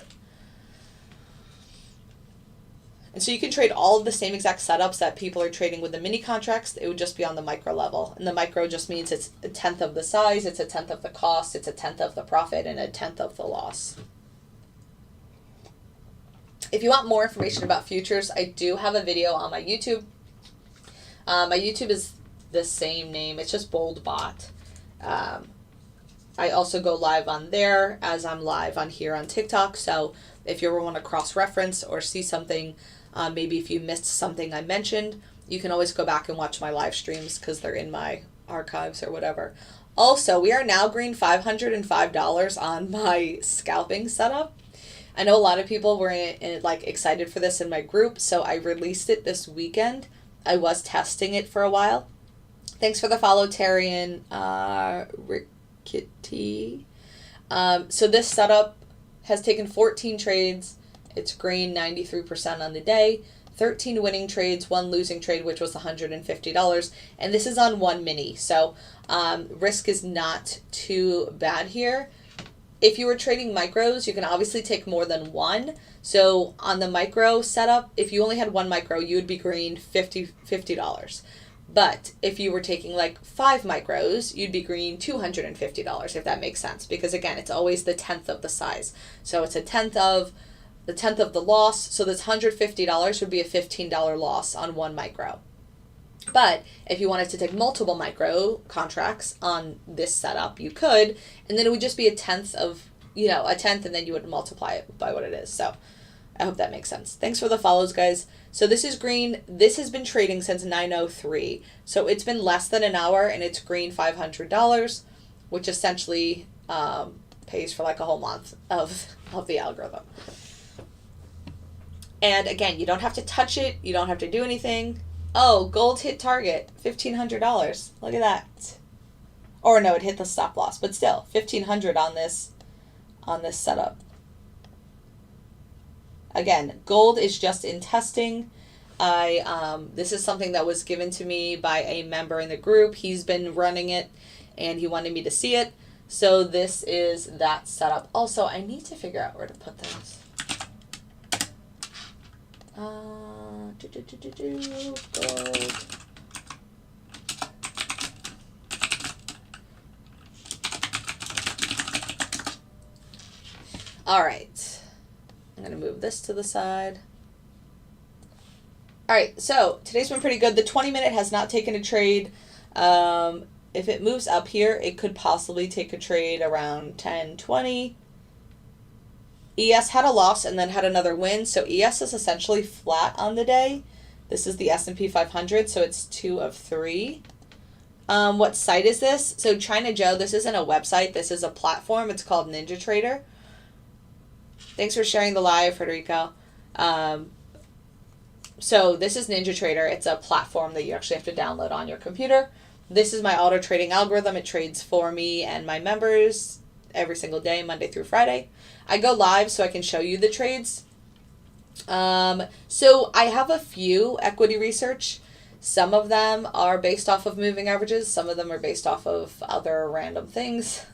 And so you can trade all of the same exact setups that people are trading with the mini contracts. It would just be on the micro level. And the micro just means it's a tenth of the size, it's a tenth of the cost, it's a tenth of the profit, and a tenth of the loss. If you want more information about futures, I do have a video on my YouTube. My YouTube is the same name. It's just BoldBot. I also go live on there as I'm live on here on TikTok. So if you ever want to cross-reference or see something, maybe if you missed something I mentioned, you can always go back and watch my live streams because they're in my archives or whatever. Also, we are now green $505 on my scalping setup. I know a lot of people were excited for this in my group, so I released it this weekend. I was testing it for a while. Thanks for the follow, Tarian Rickety. So this setup has taken 14 trades. It's green 93% on the day. 13 winning trades, 1 losing trade, which was $150. And this is on 1 mini. So risk is not too bad here. If you were trading micros, you can obviously take more than 1. So on the micro setup, if you only had 1 micro, you would be green $50. But if you were taking like 5 micros, you'd be green $250, if that makes sense. Because again, it's always the tenth of the size. So it's a tenth of the loss. So this $150 would be a $15 loss on 1 micro. But if you wanted to take multiple micro contracts on this setup, you could, and then it would just be a tenth, and then you would multiply it by what it is. So I hope that makes sense. Thanks for the follows, guys. So this is green. This has been trading since 9:03. So it's been less than an hour, and it's green $500, which essentially pays for like a whole month of the algorithm. And again, you don't have to touch it. You don't have to do anything. Oh, gold hit target, $1,500. Look at that. Or no, it hit the stop loss, but still, $1,500 on this setup. Again, gold is just in testing. This is something that was given to me by a member in the group. He's been running it, and he wanted me to see it. So this is that setup. Also, I need to figure out where to put this. Gold. All right. I'm going to move this to the side. All right, so today's been pretty good. The 20-minute has not taken a trade. If it moves up here, it could possibly take a trade around 10-20. ES had a loss and then had another win, so ES is essentially flat on the day. This is the S&P 500, so it's 2 of 3. What site is this? So China Joe, this isn't a website. This is a platform. It's called NinjaTrader. Thanks for sharing the live, Federico. So this is NinjaTrader. It's a platform that you actually have to download on your computer. This is my auto trading algorithm. It trades for me and my members every single day, Monday through Friday. I go live so I can show you the trades. So I have a few equity research. Some of them are based off of moving averages. Some of them are based off of other random things.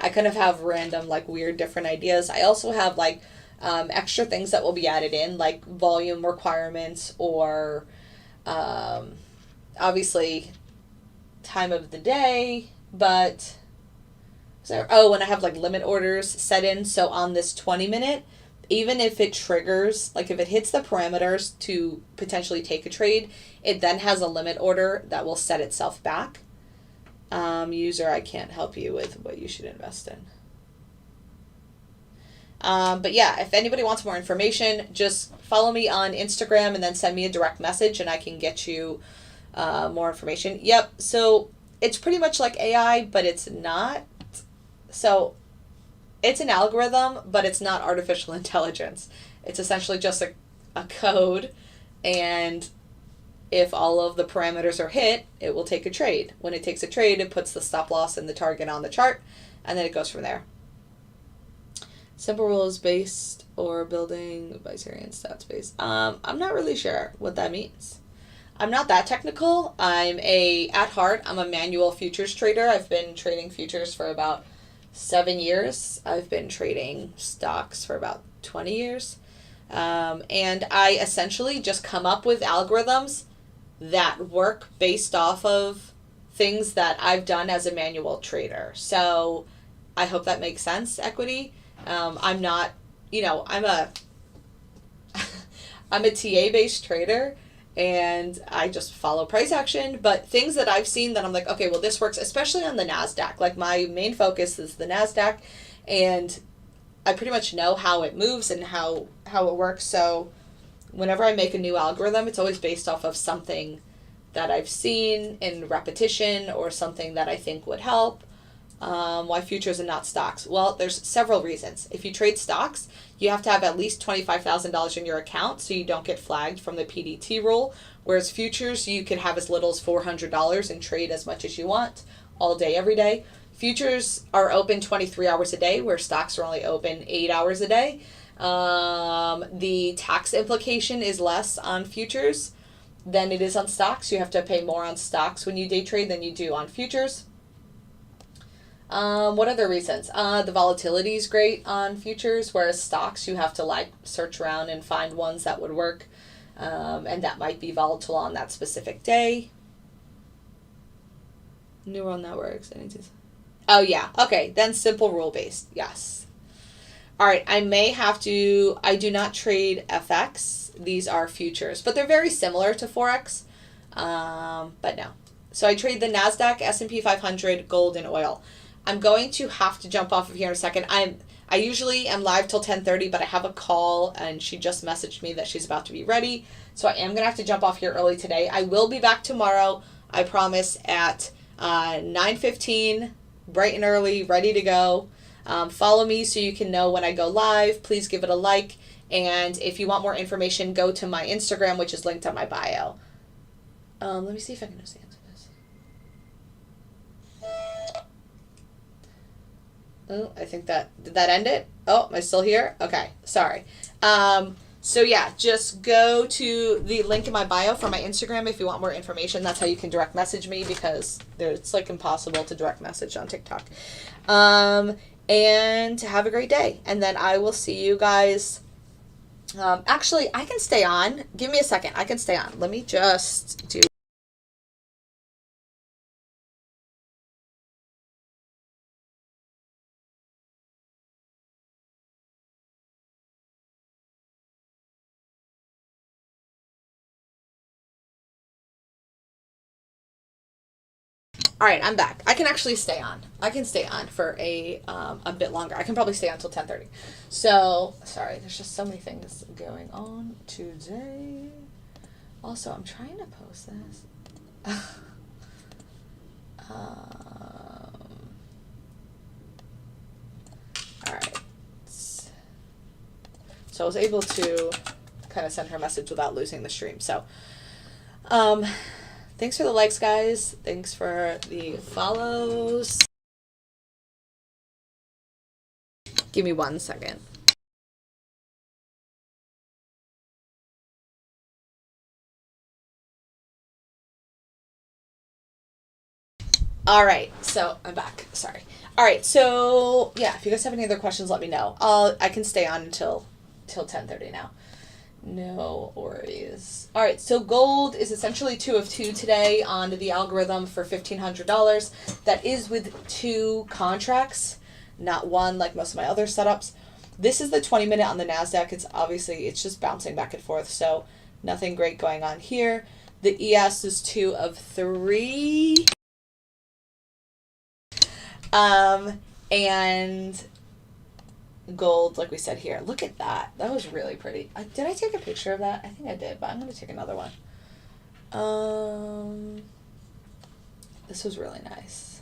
I kind of have random, like, weird different ideas. I also have, like, extra things that will be added in, like volume requirements or obviously time of the day. But, and I have, like, limit orders set in. So on this 20-minute, even if it triggers, like if it hits the parameters to potentially take a trade, it then has a limit order that will set itself back. User, I can't help you with what you should invest in. But yeah, if anybody wants more information, just follow me on Instagram and then send me a direct message and I can get you more information. Yep, so it's pretty much like AI, but it's not. So it's an algorithm, but it's not artificial intelligence. It's essentially just a code, and if all of the parameters are hit, it will take a trade. When it takes a trade, it puts the stop loss and the target on the chart, and then it goes from there. Simple rules based or building Bayesian stats based. I'm not really sure what that means. I'm not that technical. At heart, I'm a manual futures trader. I've been trading futures for about 7 years. I've been trading stocks for about 20 years. And I essentially just come up with algorithms that work based off of things that I've done as a manual trader. So I hope that makes sense, equity. I'm not, I'm a I'm a TA based trader and I just follow price action, but things that I've seen that I'm like, okay, well, this works, especially on the NASDAQ. Like my main focus is the NASDAQ, and I pretty much know how it moves and how it works. So whenever I make a new algorithm, it's always based off of something that I've seen in repetition or something that I think would help. Why futures and not stocks? Well, there's several reasons. If you trade stocks, you have to have at least $25,000 in your account so you don't get flagged from the PDT rule. Whereas futures, you can have as little as $400 and trade as much as you want all day, every day. Futures are open 23 hours a day, where stocks are only open 8 hours a day. The tax implication is less on futures than it is on stocks. You have to pay more on stocks when you day trade than you do on futures. What other reasons? The volatility is great on futures, whereas stocks, you have to search around and find ones that would work, and that might be volatile on that specific day. Neural networks. Oh yeah. Okay. Then simple rule based. Yes. All right. I do not trade FX. These are futures, but they're very similar to forex. But no. So I trade the NASDAQ, S&P 500, gold, and oil. I'm going to have to jump off of here in a second. I usually am live till 10:30, but I have a call and she just messaged me that she's about to be ready. So I am going to have to jump off here early today. I will be back tomorrow, I promise, at 9:15, bright and early, ready to go. Follow me so you can know when I go live. Please give it a like. And if you want more information, go to my Instagram, which is linked on my bio. Let me see if I can just answer this. Oh, I think did that end it? Oh, am I still here? Okay, sorry. So yeah, just go to the link in my bio for my Instagram if you want more information. That's how you can direct message me, because it's like impossible to direct message on TikTok. And have a great day. And then I will see you guys. Actually, I can stay on. Give me a second. I can stay on. Let me just do. All right, I'm back. I can actually stay on. I can stay on for a bit longer. I can probably stay on until 10:30. So, sorry, there's just so many things going on today. Also, I'm trying to post this. All right. So I was able to kind of send her a message without losing the stream. So, thanks for the likes, guys. Thanks for the follows. Give me 1 second. All right, so I'm back. Sorry. All right, so yeah, if you guys have any other questions, let me know. I can stay on until 10:30 now. No worries. All right, so gold is essentially 2 of 2 today on the algorithm for $1,500. That is with 2 contracts, not one like most of my other setups. This is the 20-minute on the NASDAQ. It's just bouncing back and forth, so nothing great going on here. The ES is 2 of 3. And gold, like we said here. Look at that. That was really pretty. Did I take a picture of that? I think I did, but I'm going to take another one. This was really nice.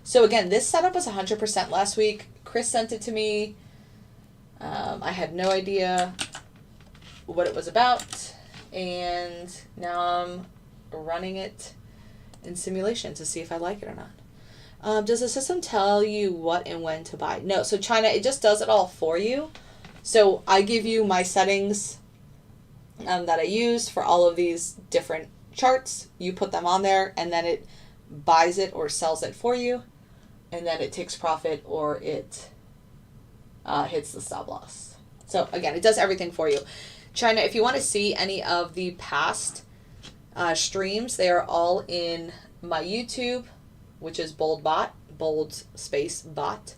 So again, this setup was 100% last week. Chris sent it to me. I had no idea what it was about. And now I'm running it in simulation to see if I like it or not. Does the system tell you what and when to buy? No, so China, it just does it all for you. So I give you my settings that I use for all of these different charts. You put them on there, and then it buys it or sells it for you, and then it takes profit or it hits the stop loss. So again, it does everything for you. China, if you want to see any of the past streams, they are all in my YouTube, which is bold space bot.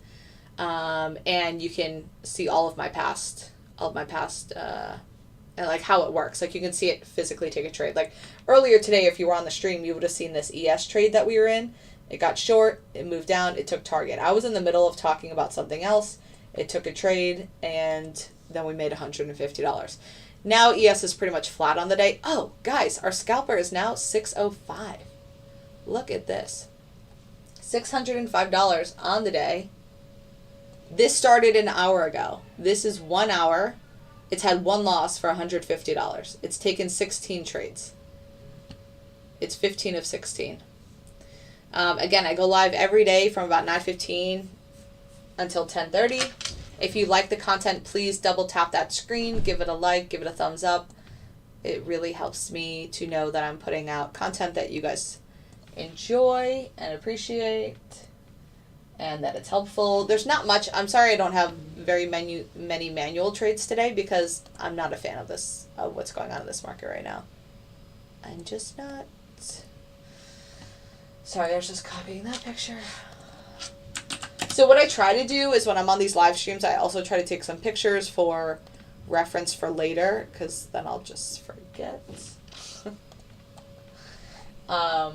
And you can see all of my past, and like how it works. Like you can see it physically take a trade. Like earlier today, if you were on the stream, you would have seen this ES trade that we were in. It got short, it moved down, it took target. I was in the middle of talking about something else. It took a trade, and then we made $150. Now ES is pretty much flat on the day. Oh, guys, our scalper is now 605. Look at this. $605 on the day. This started an hour ago. This is 1 hour. It's had one loss for $150. It's taken 16 trades. It's 15 of 16. Again, I go live every day from about 9:15 until 10:30. If you like the content, please double tap that screen, give it a like, give it a thumbs up. It really helps me to know that I'm putting out content that you guys enjoy and appreciate, and that it's helpful. There's not much. I'm sorry I don't have very many manual trades today because I'm not a fan of what's going on in this market right now. I'm just not. Sorry, I was just copying that picture. So what I try to do is when I'm on these live streams, I also try to take some pictures for reference for later, because then I'll just forget. But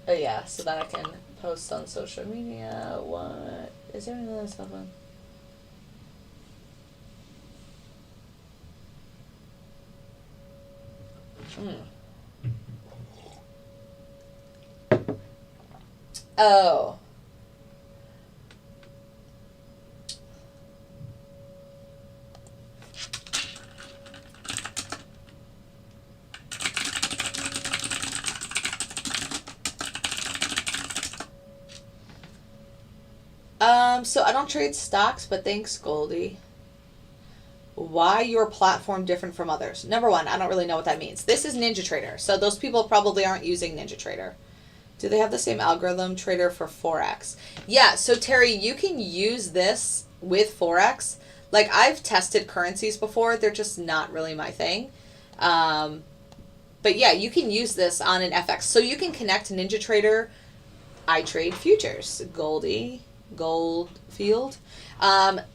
yeah, so then I can post on social media. What is there any other stuff on? Oh. So I don't trade stocks, but thanks, Goldie. Why your platform different from others? Number one, I don't really know what that means. This is NinjaTrader, so those people probably aren't using NinjaTrader. Do they have the same algorithm trader for forex? Yeah, so Terry, you can use this with forex. Like I've tested currencies before, they're just not really my thing. But yeah, you can use this on an FX. So you can connect NinjaTrader. I trade futures. Goldfield.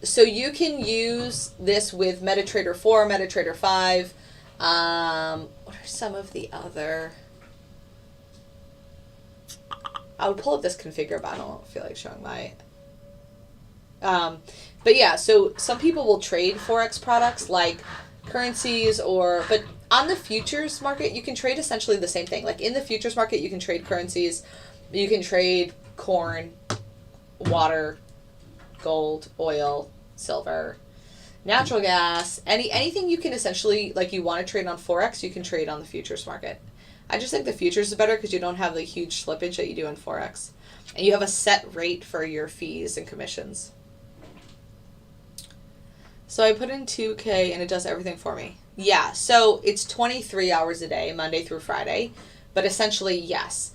So you can use this with MetaTrader 4, MetaTrader 5. What are some of the other? I would pull up this configure, but I don't feel like showing my. But yeah, so some people will trade forex products like currencies but on the futures market, you can trade essentially the same thing. Like in the futures market, you can trade currencies, you can trade corn, water, gold, oil, silver, natural gas, anything you can essentially, like you want to trade on forex, you can trade on the futures market. I just think the futures is better because you don't have the huge slippage that you do in forex, and you have a set rate for your fees and commissions. So I put in 2K and it does everything for me. Yeah, so it's 23 hours a day, Monday through Friday, but essentially yes.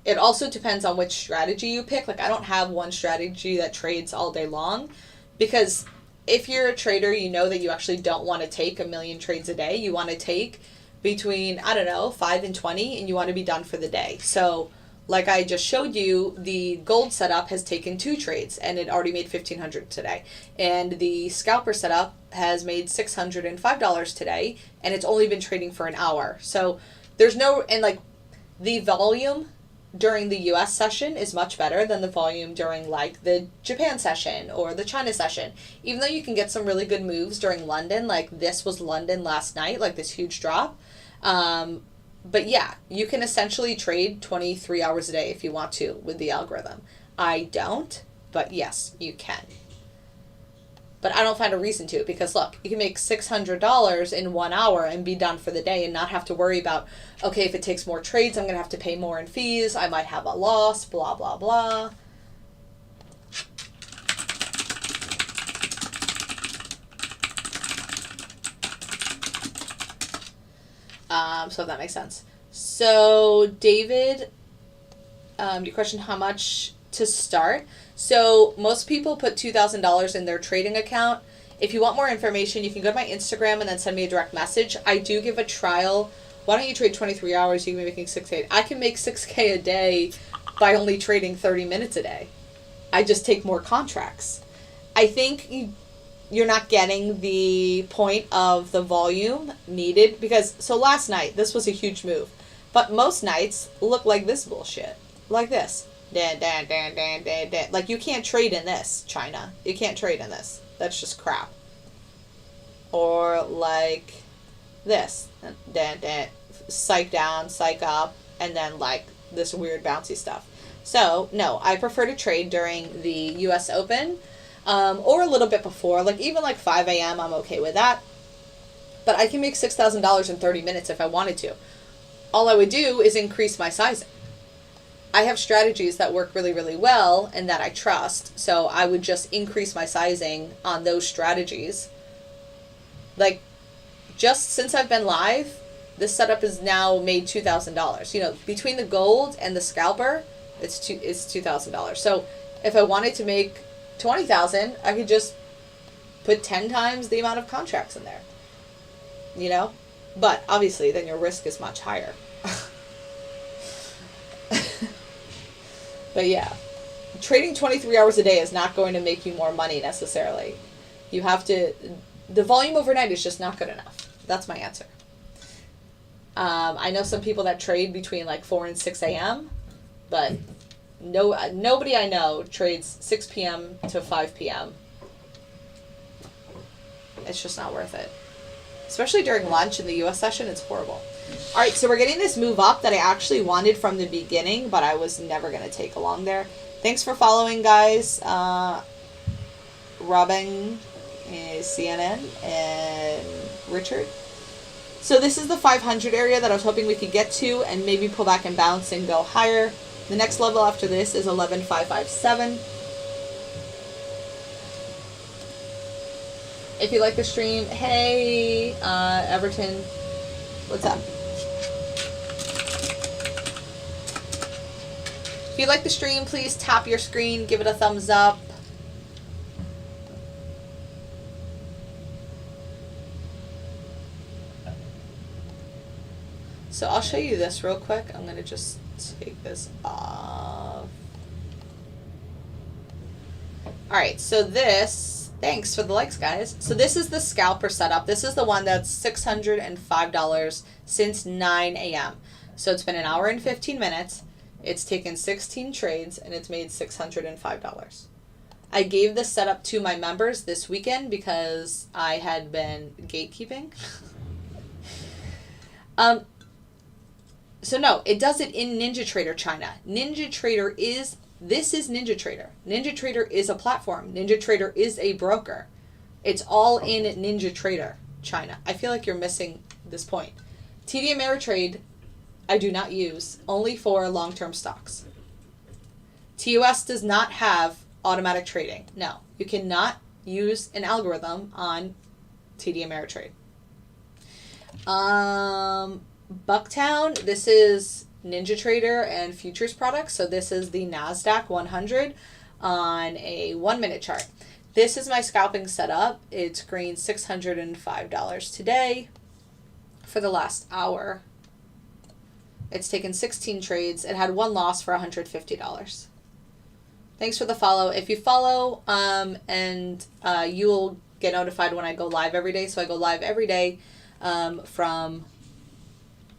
It also depends on which strategy you pick. Like I don't have one strategy that trades all day long, because if you're a trader, you know that you actually don't want to take 1 million trades a day. You want to take between, 5 and 20, and you want to be done for the day. So like I just showed you, the gold setup has taken 2 trades and it already made $1,500 today. And the scalper setup has made $605 today, and it's only been trading for an hour. So there's the volume during the US session is much better than the volume during like the Japan session or the China session. Even though you can get some really good moves during London, like this was London last night, like this huge drop. But yeah, you can essentially trade 23 hours a day if you want to with the algorithm. I don't, but yes, you can. But I don't find a reason to, because look, you can make $600 in 1 hour and be done for the day and not have to worry about, okay, if it takes more trades, I'm going to have to pay more in fees. I might have a loss, blah, blah, blah. So if that makes sense. So David, your question, how much to start? So most people put $2,000 in their trading account, If you want more information, you can go to my Instagram and then send me a direct message. I do give a trial. Why don't you trade 23 hours? You can be making 6K. I can make 6K a day by only trading 30 minutes a day. I just take more contracts. I think you're not getting the point of the volume needed because, so last night, this was a huge move. But most nights look like this bullshit. Like this. Like you can't trade in this, China. You can't trade in this. That's just crap. Or like this. Psych down, psych up, and then like this weird bouncy stuff. So, no, I prefer to trade during the US Open, or a little bit before, like even like 5 a.m. I'm okay with that. But I can make $6,000 in 30 minutes if I wanted to. All I would do is increase my sizing. I have strategies that work really, really well and that I trust. So I would just increase my sizing on those strategies. Like, just since I've been live, this setup has now made $2,000. You know, between the gold and the scalper, it's $2,000. So if I wanted to make 20,000, I could just put 10 times the amount of contracts in there. You know? But obviously, then your risk is much higher. But yeah, trading 23 hours a day is not going to make you more money necessarily. You have to, the volume overnight is just not good enough. That's my answer. I know some people that trade between like 4 and 6 a.m., but nobody I know trades 6 p.m. to 5 p.m. It's just not worth it. Especially during lunch in the US session, it's horrible. All right, so we're getting this move up that I actually wanted from the beginning, but I was never going to take along there. Thanks for following, guys. Robin, CNN, and Richard. So this is the 500 area that I was hoping we could get to and maybe pull back and bounce and go higher. The next level after this is 11,557. If you like the stream, hey, Everton, what's up? If you like the stream, please tap your screen, give it a thumbs up. So I'll show you this real quick. I'm going to just take this off. All right, so this, thanks for the likes, guys. So this is the scalper setup. This is the one that's $605 since 9 a.m. So it's been an hour and 15 minutes. It's taken 16 trades, and it's made $605. I gave this setup to my members this weekend because I had been gatekeeping. So no, it does it in NinjaTrader China. NinjaTrader is, this is NinjaTrader. NinjaTrader is a platform. NinjaTrader is a broker. It's all in NinjaTrader China. I feel like you're missing this point. TD Ameritrade, I do not use, only for long-term stocks. TOS does not have automatic trading. No, you cannot use an algorithm on TD Ameritrade. Bucktown, this is NinjaTrader and futures products. So this is the NASDAQ 100 on a 1-minute chart. This is my scalping setup. It's green $605 today for the last hour. It's taken 16 trades. It had one loss for $150. Thanks for the follow. If you follow, you'll get notified when I go live every day. So I go live every day from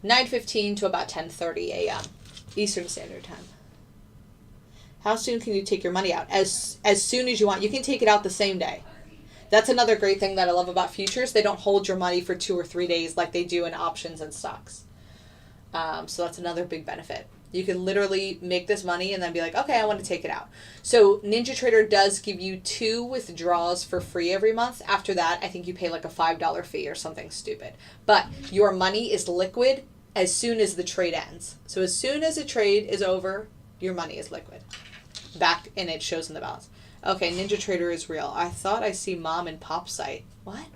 9:15 to about 10:30 a.m. Eastern Standard Time. How soon can you take your money out? As soon as you want. You can take it out the same day. That's another great thing that I love about futures. They don't hold your money for 2 or 3 days like they do in options and stocks. So that's another big benefit. You can literally make this money and then be like, okay, I want to take it out. So NinjaTrader does give you 2 withdrawals for free every month. After that, I think you pay like a $5 fee or something stupid. But your money is liquid as soon as the trade ends. So as soon as a trade is over, your money is liquid. Back, and it shows in the balance. Okay, NinjaTrader is real. I thought I see mom and pop site. What?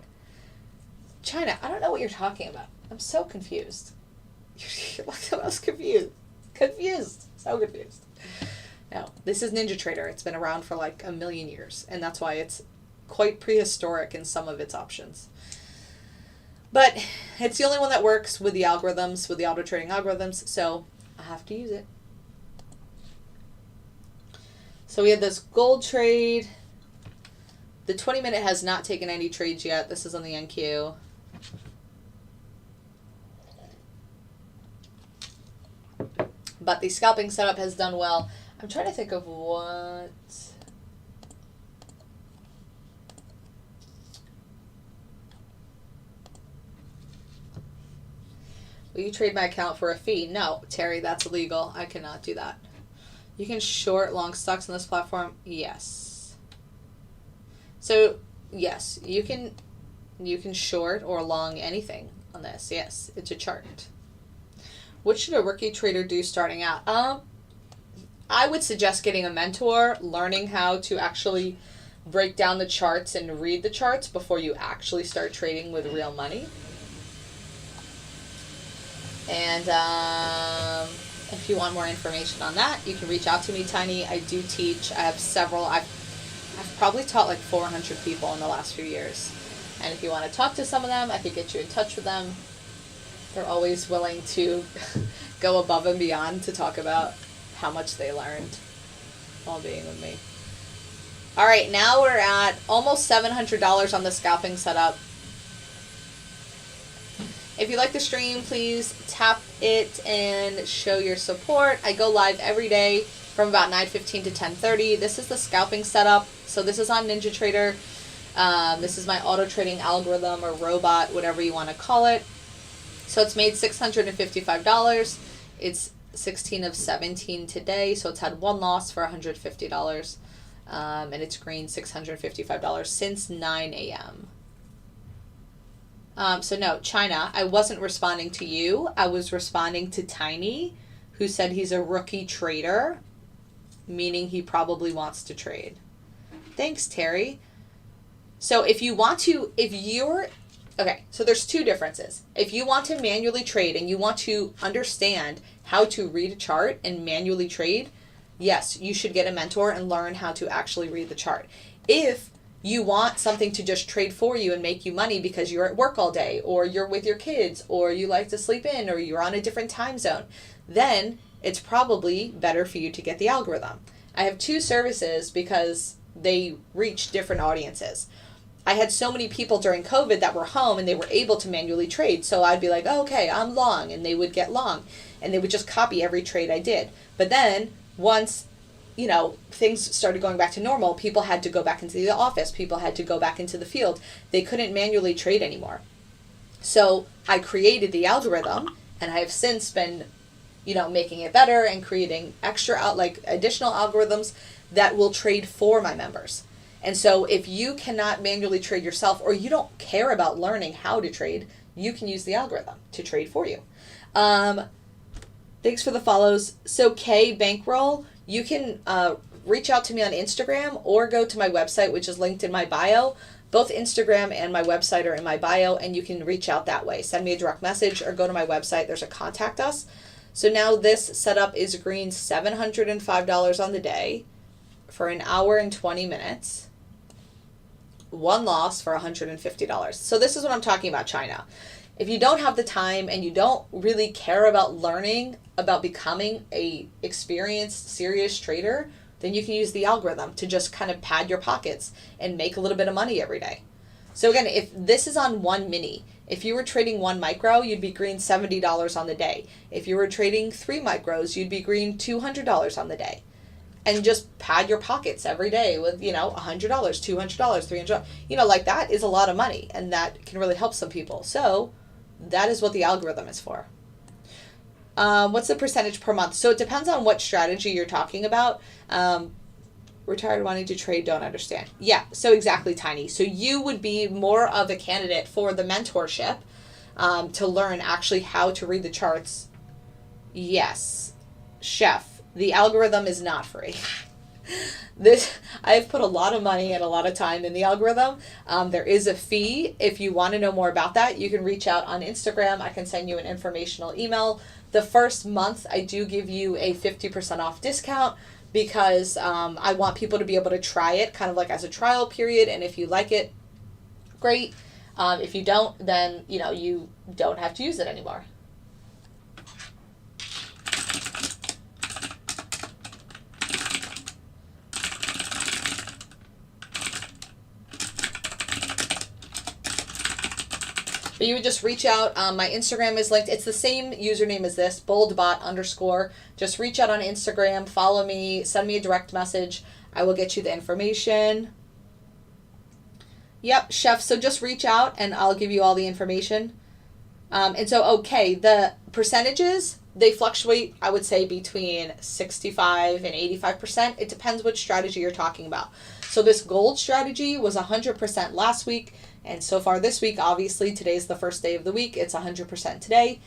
China, I don't know what you're talking about. I'm so confused. You're like the most confused. So confused. No, this is NinjaTrader. It's been around for like a million years, and that's why it's quite prehistoric in some of its options. But it's the only one that works with the algorithms, with the auto trading algorithms, so I have to use it. So we had this gold trade. The 20-minute has not taken any trades yet. This is on the NQ. But the scalping setup has done well. I'm trying to think of what... Will you trade my account for a fee? No, Terry, that's illegal. I cannot do that. You can short long stocks on this platform? Yes. So, yes, you can short or long anything on this. Yes, it's a chart. What should a rookie trader do starting out? I would suggest getting a mentor, learning how to actually break down the charts and read the charts before you actually start trading with real money. And if you want more information on that, you can reach out to me, Tiny. I do teach. I have several. I've probably taught like 400 people in the last few years. And if you want to talk to some of them, I could get you in touch with them. They're always willing to go above and beyond to talk about how much they learned while being with me. All right, now we're at almost $700 on the scalping setup. If you like the stream, please tap it and show your support. I go live every day from about 9:15 to 10:30. This is the scalping setup. So this is on NinjaTrader. This is my auto trading algorithm or robot, whatever you want to call it. So it's made $655. It's 16 of 17 today. So it's had one loss for $150. And it's green $655 since 9 a.m. So no, China, I wasn't responding to you. I was responding to Tiny, who said he's a rookie trader, meaning he probably wants to trade. Thanks, Terry. So okay, so there's two differences. If you want to manually trade and you want to understand how to read a chart and manually trade, yes, you should get a mentor and learn how to actually read the chart. If you want something to just trade for you and make you money because you're at work all day, or you're with your kids, or you like to sleep in, or you're on a different time zone, then it's probably better for you to get the algorithm. I have two services because they reach different audiences. I had so many people during COVID that were home and they were able to manually trade. So I'd be like, oh, okay, I'm long, and they would get long, and they would just copy every trade I did. But then once things started going back to normal, people had to go back into the office. People had to go back into the field. They couldn't manually trade anymore. So I created the algorithm, and I have since been, making it better and creating additional algorithms that will trade for my members. And so if you cannot manually trade yourself, or you don't care about learning how to trade, you can use the algorithm to trade for you. Thanks for the follows. So Kay Bankroll, you can reach out to me on Instagram or go to my website, which is linked in my bio. Both Instagram and my website are in my bio, and you can reach out that way. Send me a direct message or go to my website. There's a contact us. So now this setup is green $705 on the day for an hour and 20 minutes. One loss for $150. So this is what I'm talking about, China. If you don't have the time and you don't really care about learning about becoming a experienced, serious trader, then you can use the algorithm to just kind of pad your pockets and make a little bit of money every day. So again, if this is on one mini, if you were trading one micro, you'd be green $70 on the day. If you were trading 3 micros, you'd be green $200 on the day. And just pad your pockets every day with, $100, $200, $300. Like that is a lot of money, and that can really help some people. So that is what the algorithm is for. What's the percentage per month? So it depends on what strategy you're talking about. Retired, wanting to trade, don't understand. Yeah, so exactly, Tiny. So you would be more of a candidate for the mentorship to learn actually how to read the charts. Yes, Chef. The algorithm is not free. I've put a lot of money and a lot of time in the algorithm. There is a fee. If you want to know more about that, you can reach out on Instagram. I can send you an informational email. The first month, I do give you a 50% off discount. because I want people to be able to try it kind of like as a trial period. And if you like it, great. If you don't, then, you know, you don't have to use it anymore. But you would just reach out. My Instagram is linked. It's the same username as this, boldbot_. Just reach out on Instagram, follow me, send me a direct message. I will get you the information. Yep, chef. So just reach out and I'll give you all the information. And so, okay, the percentages, they fluctuate, I would say, between 65 and 85%. It depends which strategy you're talking about. So this gold strategy was 100% last week. And so far this week, obviously, today's the first day of the week. It's 100% today.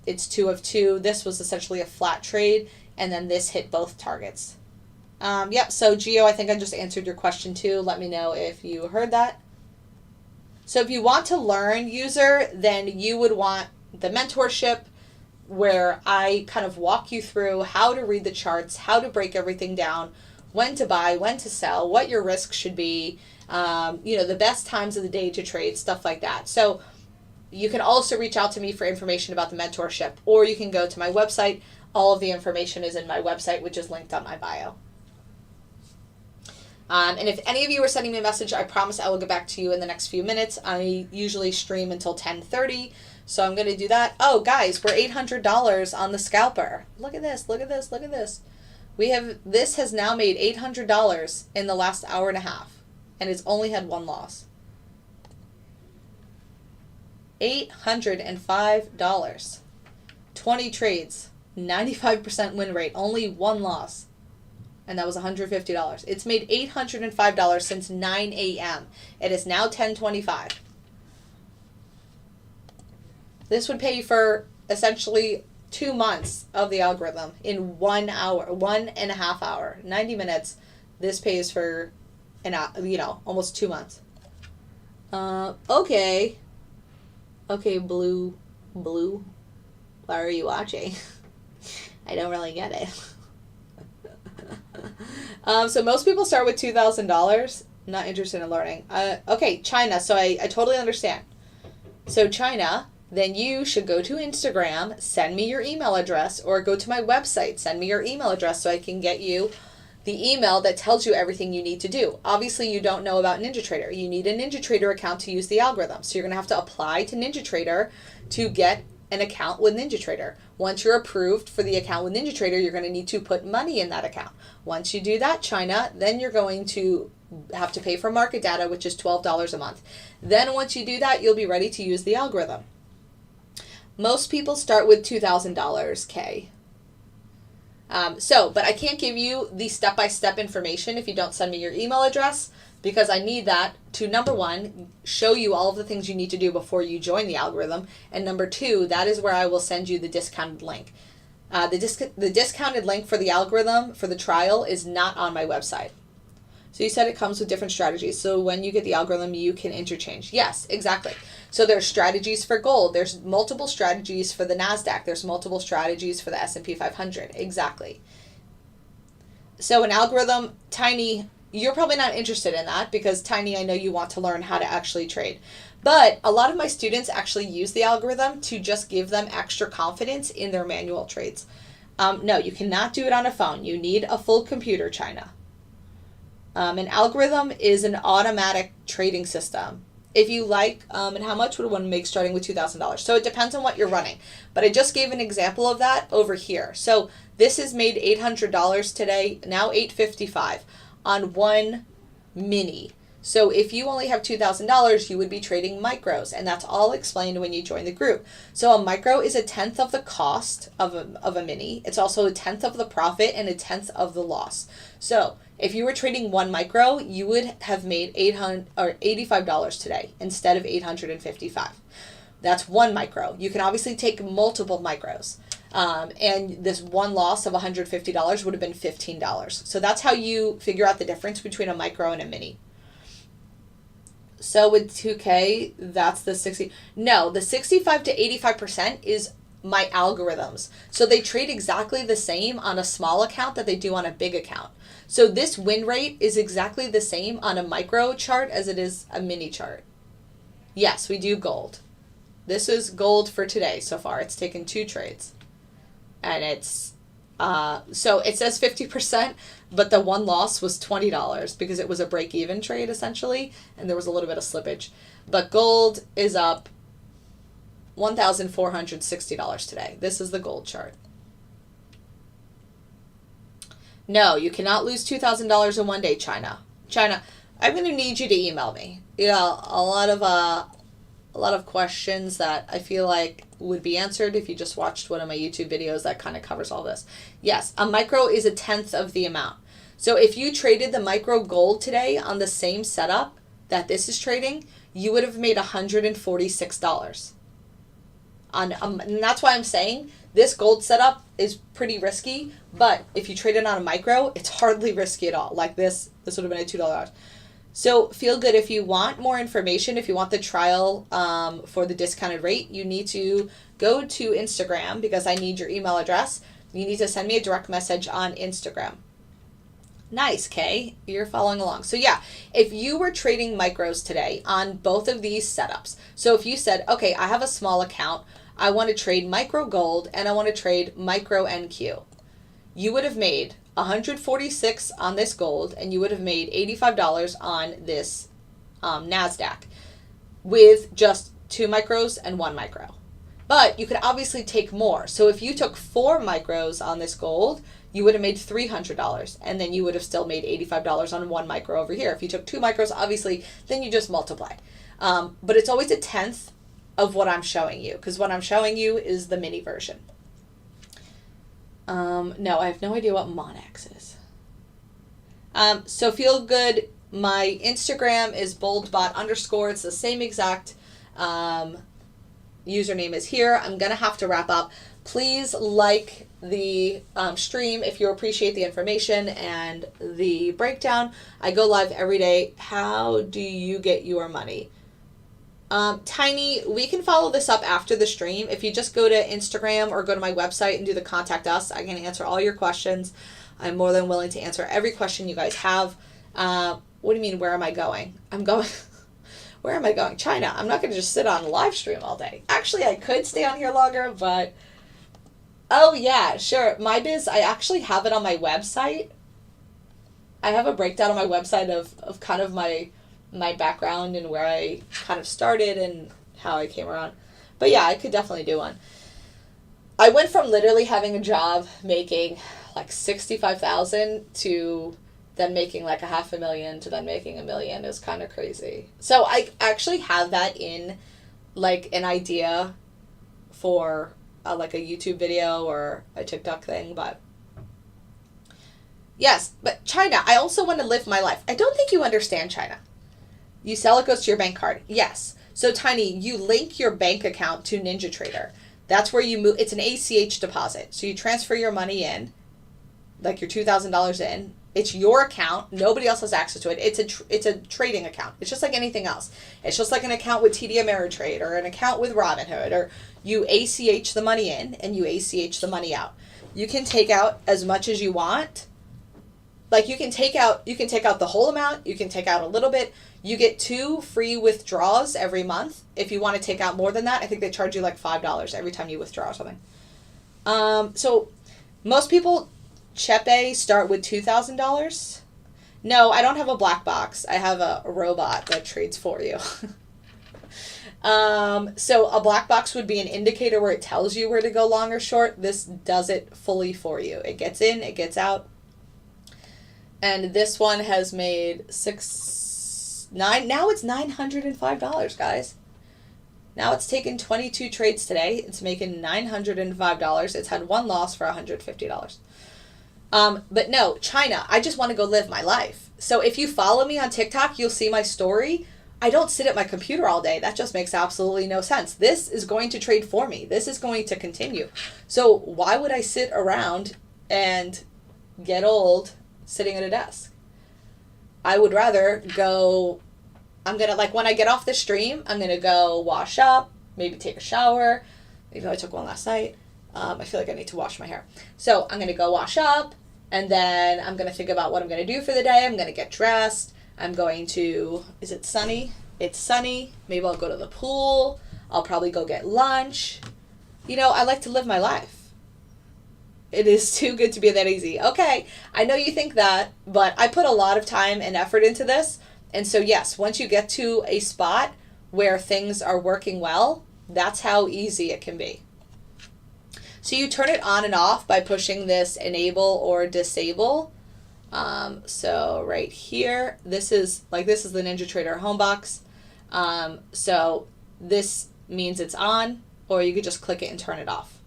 It's 2 of 2. This was essentially a flat trade. And then this hit both targets. Yep, so Gio, I think I just answered your question too. Let me know if you heard that. So if you want to learn, user, then you would want the mentorship where I kind of walk you through how to read the charts, how to break everything down, when to buy, when to sell, what your risk should be, you know, the best times of the day to trade, stuff like that. So you can also reach out to me for information about the mentorship, or you can go to my website. All of the information is in my website, which is linked on my bio. And if any of you are sending me a message, I promise I will get back to you in the next few minutes. I usually stream until 10:30, so I'm going to do that. Oh, guys, we're $800 on the scalper. Look at this, look at this, look at this. This has now made $800 in the last hour and a half, and it's only had one loss. $805. 20 trades, 95% win rate, only one loss. And that was $150. It's made $805 since 9 a.m. It is now 10:25. This would pay for essentially 2 months of the algorithm in 1 hour, 1.5 hours, 90 minutes. This pays for almost 2 months. Okay, blue. Why are you watching? I don't really get it. So most people start with $2,000. Not interested in learning. Okay, China. So I totally understand. So China, then you should go to Instagram, send me your email address, or go to my website, send me your email address so I can get you the email that tells you everything you need to do. Obviously, you don't know about NinjaTrader. You need a NinjaTrader account to use the algorithm. So you're going to have to apply to NinjaTrader to get an account with NinjaTrader. Once you're approved for the account with NinjaTrader, you're going to need to put money in that account. Once you do that, China, then you're going to have to pay for market data, which is $12 a month. Then once you do that, you'll be ready to use the algorithm. Most people start with $2,000 K. But I can't give you the step-by-step information if you don't send me your email address, because I need that to, number one, show you all of the things you need to do before you join the algorithm. And number two, that is where I will send you the discounted link. The discounted link for the algorithm for the trial is not on my website. So you said it comes with different strategies. So when you get the algorithm, you can interchange. Yes, exactly. So there's strategies for gold. There's multiple strategies for the NASDAQ. There's multiple strategies for the S&P 500. Exactly. So an algorithm, Tiny, you're probably not interested in that because, Tiny, I know you want to learn how to actually trade. But a lot of my students actually use the algorithm to just give them extra confidence in their manual trades. No, you cannot do it on a phone. You need a full computer, China. An algorithm is an automatic trading system. If you like, and how much would one make starting with $2,000? So it depends on what you're running. But I just gave an example of that over here. So this has made $800 today, now $855 on one mini. So if you only have $2,000, you would be trading micros, and that's all explained when you join the group. So a micro is 1/10 of the cost of a mini. It's also 1/10 of the profit and 1/10 of the loss. So if you were trading one micro, you would have made $85 today instead of $855. That's one micro. You can obviously take multiple micros. And this one loss of $150 would have been $15. So that's how you figure out the difference between a micro and a mini. So with 2K, that's the 60. No, the 65 to 85% is my algorithms. So they trade exactly the same on a small account that they do on a big account. So this win rate is exactly the same on a micro chart as it is a mini chart. Yes, we do gold. This is gold for today so far. It's taken 2 trades. And it's, so it says 50%, but the one loss was $20 because it was a break-even trade essentially, and there was a little bit of slippage. But gold is up $1,460 today. This is the gold chart. No, you cannot lose $2,000 in one day, China. China, I'm going to need you to email me. Yeah, a lot of questions that I feel like would be answered if you just watched one of my YouTube videos that kind of covers all this. Yes, a micro is 1/10 of the amount. So if you traded the micro gold today on the same setup that this is trading, you would have made $146. And that's why I'm saying this gold setup is pretty risky, but if you trade it on a micro, it's hardly risky at all. Like this would have been at $2. So feel good. If you want more information, if you want the trial for the discounted rate, you need to go to Instagram because I need your email address. You need to send me a direct message on Instagram. Nice, Kay. You're following along. So yeah, if you were trading micros today on both of these setups, so if you said, okay, I have a small account, I want to trade micro gold and I want to trade micro NQ, you would have made $146 on this gold and you would have made $85 on this NASDAQ with just 2 micros and 1 micro. But you could obviously take more. So if you took 4 micros on this gold, you would have made $300, and then you would have still made $85 on 1 micro over here. If you took 2 micros, obviously, then you just multiply. But it's always 1/10 of what I'm showing you, because what I'm showing you is the mini version. No, I have no idea what Monex is. So feel good. My Instagram is boldbot_. It's the same exact username is here. I'm going to have to wrap up. Please like the stream if you appreciate the information and the breakdown. I go live every day. How do you get your money? Tiny, we can follow this up after the stream. If you just go to Instagram or go to my website and do the contact us, I can answer all your questions. I'm more than willing to answer every question you guys have. What do you mean, where am I going? I'm going... Where am I going? China. I'm not going to just sit on a live stream all day. Actually, I could stay on here longer, but... Oh, yeah, sure. My biz, I actually have it on my website. I have a breakdown on my website of kind of my background and where I kind of started and how I came around. But yeah, I could definitely do one. I went from literally having a job making like $65,000 to then making like $500,000 to then making $1 million. It was kind of crazy. So I actually have that in like an idea for like a YouTube video or a TikTok thing, but yes, but China, I also want to live my life. I don't think you understand, China. You sell, it goes to your bank card. Yes. So Tiny, you link your bank account to NinjaTrader. That's where you move. It's an ACH deposit. So you transfer your money in, like your $2,000 in. It's your account. Nobody else has access to it. It's a trading account. It's just like anything else. It's just like an account with TD Ameritrade or an account with Robinhood, or you ACH the money in and you ACH the money out. You can take out as much as you want. Like you can take out the whole amount. You can take out a little bit. You get 2 free withdrawals every month. If you want to take out more than that, I think they charge you like $5 every time you withdraw or something. So most people Chepe start with $2,000. No, I don't have a black box. I have a robot that trades for you. So a black box would be an indicator where it tells you where to go long or short. This does it fully for you. It gets in, it gets out. And this one has made now it's $905, guys. Now it's taken 22 trades today. It's making $905. It's had 1 loss for $150. But no, China, I just want to go live my life. So if you follow me on TikTok, you'll see my story. I don't sit at my computer all day. That just makes absolutely no sense. This is going to trade for me. This is going to continue. So why would I sit around and get old sitting at a desk? I would rather go, I'm going to, like, when I get off the stream, I'm going to go wash up, maybe take a shower, even though I took one last night. I feel like I need to wash my hair. So I'm going to go wash up, and then I'm going to think about what I'm going to do for the day. I'm going to get dressed. I'm going to, is it sunny? It's sunny. Maybe I'll go to the pool. I'll probably go get lunch. You know, I like to live my life. It is too good to be that easy. Okay, I know you think that, but I put a lot of time and effort into this. And so yes, once you get to a spot where things are working well, that's how easy it can be. So you turn it on and off by pushing this enable or disable. So right here, this is the NinjaTrader home box. So this means it's on, or you could just click it and turn it off.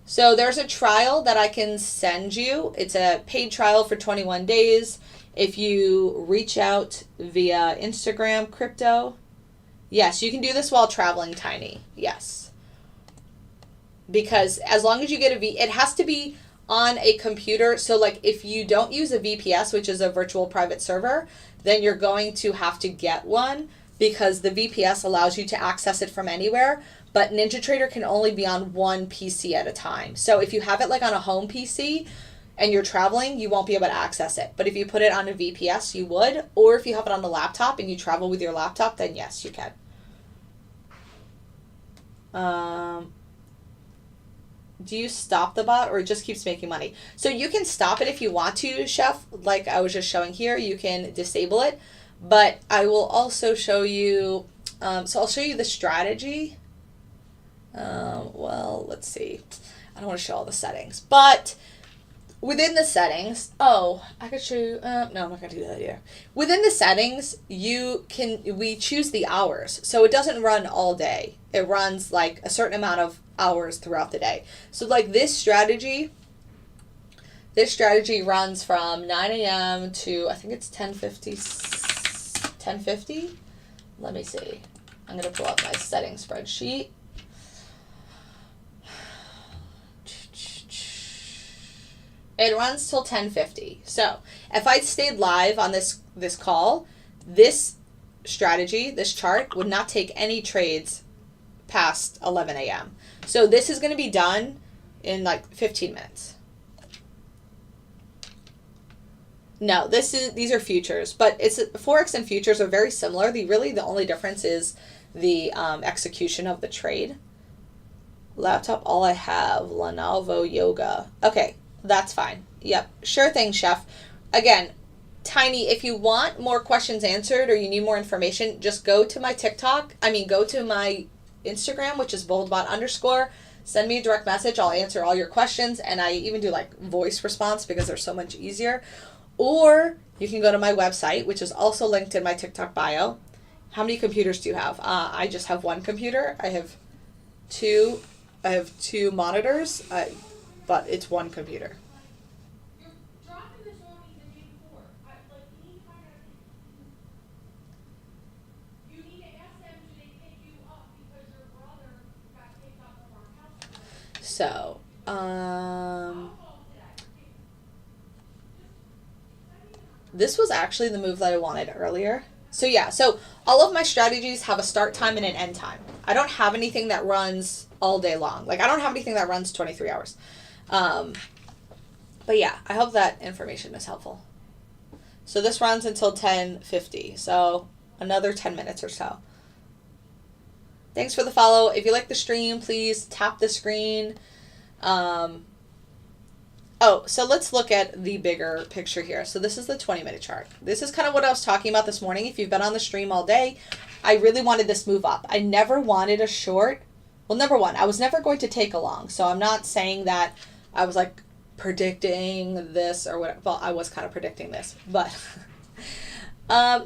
So there's a trial that I can send you. It's a paid trial for 21 days. If you reach out via Instagram crypto, yes, you can do this while traveling, Tiny. Yes. Because as long as you get it has to be on a computer. So like if you don't use a VPS, which is a virtual private server, then you're going to have to get one, because the VPS allows you to access it from anywhere, but NinjaTrader can only be on one PC at a time. So if you have it like on a home PC and you're traveling, you won't be able to access it. But if you put it on a VPS, you would. Or if you have it on a laptop and you travel with your laptop, then yes, you can. Do you stop the bot or it just keeps making money? So you can stop it if you want to, Chef. Like I was just showing here, you can disable it. But I will also show you, so I'll show you the strategy. Well, let's see. I don't want to show all the settings. But within the settings, I could show you, no, I'm not going to do that here. Within the settings, we choose the hours. So it doesn't run all day. It runs like a certain amount of hours throughout the day. So like this strategy runs from 9 a.m. to, I think it's 10:50. Let me see. I'm going to pull up my settings spreadsheet. It runs till 10:50. So if I stayed live on this call, this strategy, this chart would not take any trades past 11 a.m. So this is going to be done in like 15 minutes. No, these are futures, but forex and futures are very similar. The only difference is the execution of the trade. Laptop, all I have, Lenovo Yoga. Okay, that's fine. Yep, sure thing, Chef. Again, Tiny, if you want more questions answered or you need more information, just go to my go to my Instagram, which is boldbot_. Send me a direct message. I'll answer all your questions, and I even do like voice response because they're so much easier. Or you can go to my website, which is also linked in my TikTok bio. How many computers do you have? I just have one computer. I have two monitors, but it's one computer. So, this was actually the move that I wanted earlier. So yeah, so all of my strategies have a start time and an end time. I don't have anything that runs all day long. Like I don't have anything that runs 23 hours. But yeah, I hope that information is helpful. So this runs until 10:50. So another 10 minutes or so. Thanks for the follow. If you like the stream, please tap the screen. So let's look at the bigger picture here. So this is the 20-minute chart. This is kind of what I was talking about this morning. If you've been on the stream all day, I really wanted this move up. I never wanted a short. Well, number one, I was never going to take a long. So I'm not saying that I was like predicting this or whatever. Well, I was kind of predicting this, but...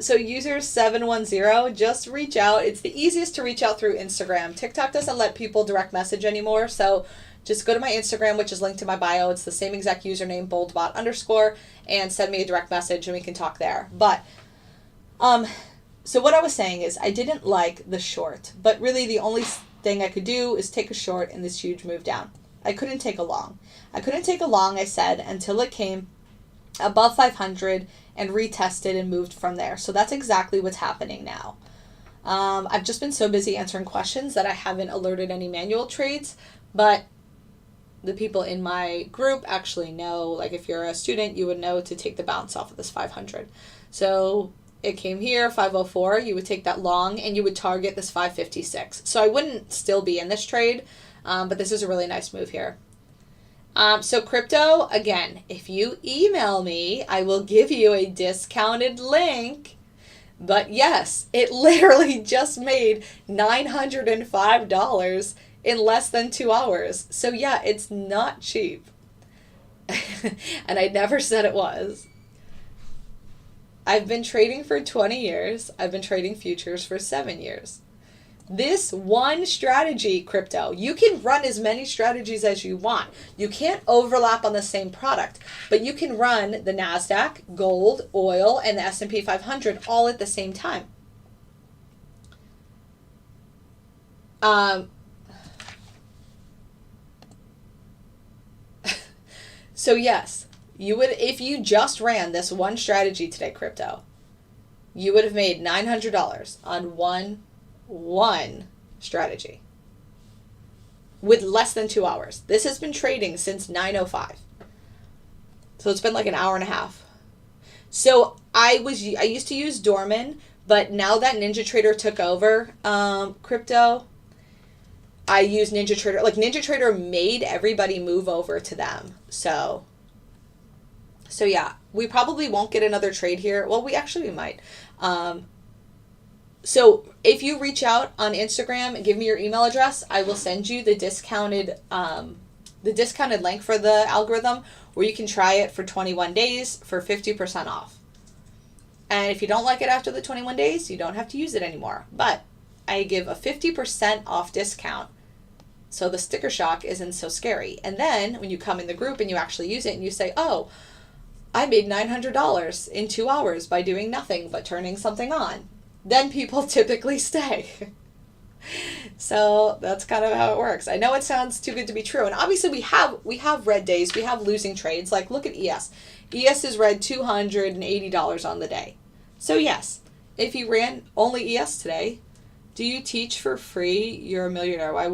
So user 710, just reach out. It's the easiest to reach out through Instagram. TikTok doesn't let people direct message anymore. So just go to my Instagram, which is linked to my bio. It's the same exact username, boldbot_, and send me a direct message and we can talk there. But, so what I was saying is I didn't like the short, but really the only thing I could do is take a short in this huge move down. I couldn't take a long. I said, until it came above 500 and retested and moved from there. So that's exactly what's happening now. I've just been so busy answering questions that I haven't alerted any manual trades, but the people in my group actually know, like if you're a student, you would know to take the bounce off of this 500. So it came here, 504, you would take that long and you would target this 556. So I wouldn't still be in this trade, but this is a really nice move here. So crypto, again, if you email me, I will give you a discounted link. But yes, it literally just made $905 in less than 2 hours. So yeah, it's not cheap. And I never said it was. I've been trading for 20 years. I've been trading futures for 7 years. This one strategy, crypto, you can run as many strategies as you want. You can't overlap on the same product, but you can run the NASDAQ, gold, oil, and the S&P 500 all at the same time. So yes, you would, if you just ran this one strategy today, crypto, you would have made $900 on one strategy with less than 2 hours. This has been trading since 9:05. So it's been like an hour and a half. So I used to use Dorman, but now that NinjaTrader took over crypto, I use NinjaTrader. Like NinjaTrader made everybody move over to them. So yeah, we probably won't get another trade here. Well, we might. So if you reach out on Instagram and give me your email address, I will send you the discounted link for the algorithm, where you can try it for 21 days for 50% off. And if you don't like it after the 21 days, you don't have to use it anymore. But I give a 50% off discount, so the sticker shock isn't so scary. And then when you come in the group and you actually use it and you say, oh, I made $900 in 2 hours by doing nothing but turning something on, then people typically stay. So that's kind of how it works. I know it sounds too good to be true. And obviously we have red days. We have losing trades. Like look at ES. ES is red $280 on the day. So yes, if you ran only ES today, do you teach for free? You're a millionaire. Why